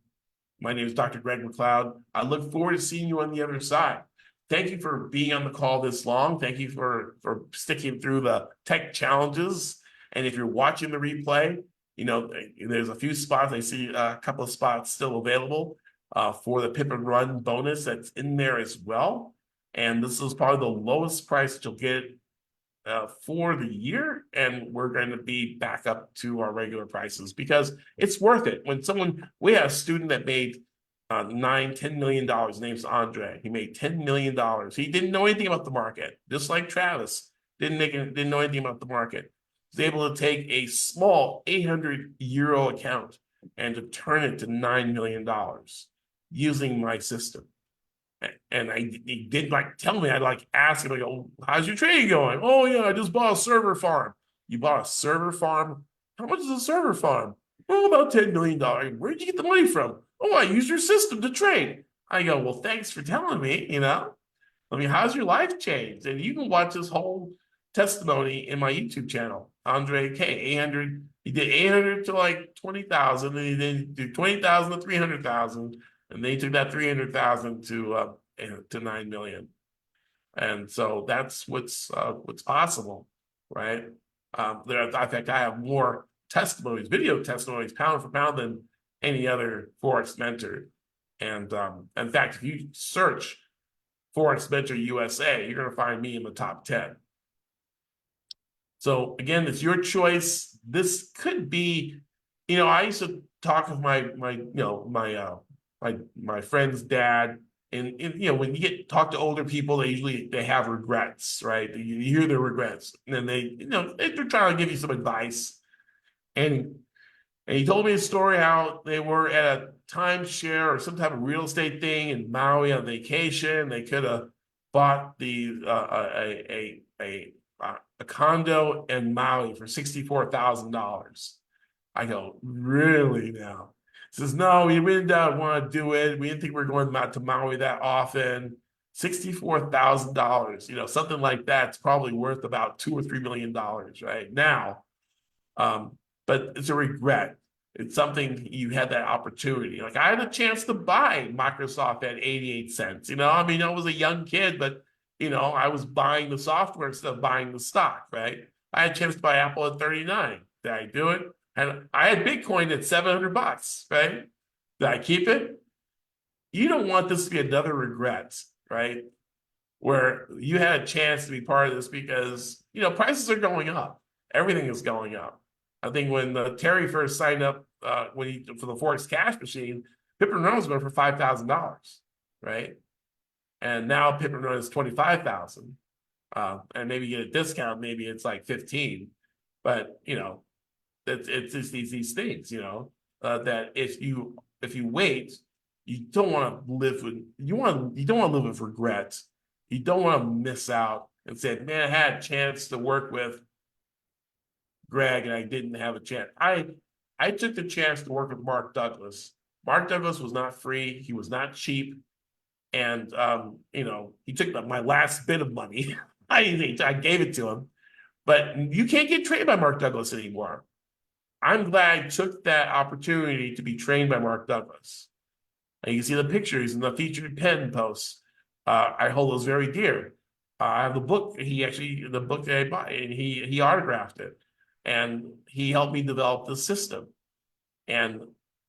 My name is Dr. Greg McLeod. I look forward to seeing you on the other side. Thank you for being on the call this long. Thank you for sticking through the tech challenges. And if you're watching the replay, there's a few spots. I see a couple of spots still available for the Pip and Run bonus that's in there as well. And this is probably the lowest price that you'll get for the year, and we're going to be back up to our regular prices because it's worth it. We had a student that made $10 million. His name's Andre. He made $10 million. He didn't know anything about the market, just like Travis didn't know anything about the market. He was able to take a small 800 euro account and to turn it to $9 million using my system. And he did tell me, I'd ask him, I go, how's your trading going? Oh yeah, I just bought a server farm. You bought a server farm? How much is a server farm? Oh, about $10 million. Where'd you get the money from? Oh, I used your system to trade. I go, well, thanks for telling me, how's your life changed? And you can watch this whole testimony in my YouTube channel, Andre K. 800. He did 800 to 20,000, and he then did 20,000 to 300,000. And they took that 300,000 to 9 million, and so that's what's possible, right? In fact, I have more testimonies, video testimonies, pound for pound than any other Forex mentor. And in fact, if you search Forex Mentor USA, you're going to find me in the top 10. So again, it's your choice. This could be, I used to talk with my friend's dad, and when you talk to older people, they have regrets, right? You hear their regrets, and then they're trying to give you some advice. And he told me a story how they were at a timeshare or some type of real estate thing in Maui on vacation. They could have bought a condo in Maui for $64,000. I go, really now? He says, no, we didn't want to do it. We didn't think we were going to Maui that often. $64,000, something like that's probably worth about $2 or $3 million right now. But it's a regret. It's something you had that opportunity. I had a chance to buy Microsoft at 88 cents. I was a young kid, but I was buying the software instead of buying the stock, right? I had a chance to buy Apple at 39. Did I do it? And I had Bitcoin at $700, right? Did I keep it? You don't want this to be another regret, right? Where you had a chance to be part of this because, prices are going up. Everything is going up. I think when Terry first signed up for the Forex cash machine, Pip and Run was going for $5,000, right? And now Pip and Run is $25,000. And maybe you get a discount, maybe it's like 15. But, it's just these things, that if you wait, you don't want to live with you don't want to live with regrets. You don't want to miss out and say, man, I had a chance to work with Greg and I didn't have a chance. I took the chance to work with Mark Douglas. Mark Douglas was not free. He was not cheap. And he took my last bit of money. I gave it to him. But you can't get trained by Mark Douglas anymore. I'm glad I took that opportunity to be trained by Mark Douglas. And you can see the pictures and the featured pen posts. I hold those very dear. I have the book. The book that I bought, and he autographed it, and he helped me develop the system. And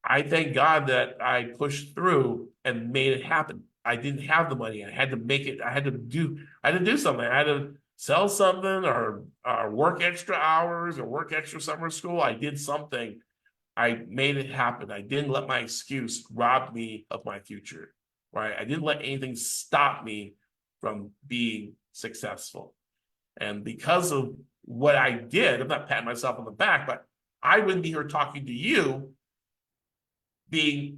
I thank God that I pushed through and made it happen. I didn't have the money. I had to make it. I had to do something. I had to sell something or work extra hours or work extra summer school. I did something. I made it happen. I didn't let my excuse rob me of my future, right? I didn't let anything stop me from being successful. And because of what I did, I'm not patting myself on the back, but I wouldn't be here talking to you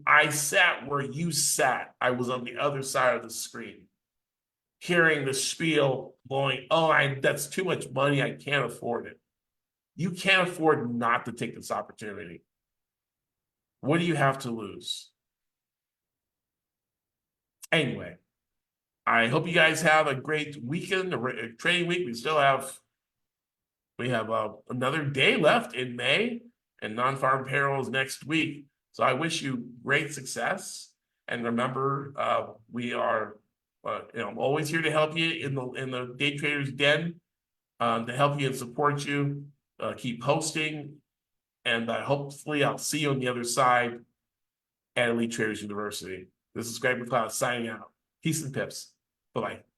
I sat where you sat. I was on the other side of the screen, hearing the spiel going, that's too much money. I can't afford it. You can't afford not to take this opportunity. What do you have to lose? Anyway, I hope you guys have a great weekend, a trading week. We have another day left in May, and non-farm payrolls next week. So I wish you great success. And remember, we are, always here to help you in the day traders den, to help you and support you. Keep posting, and hopefully I'll see you on the other side at Elite Traders University. This is Greg McLeod signing out. Peace and pips. Bye-bye.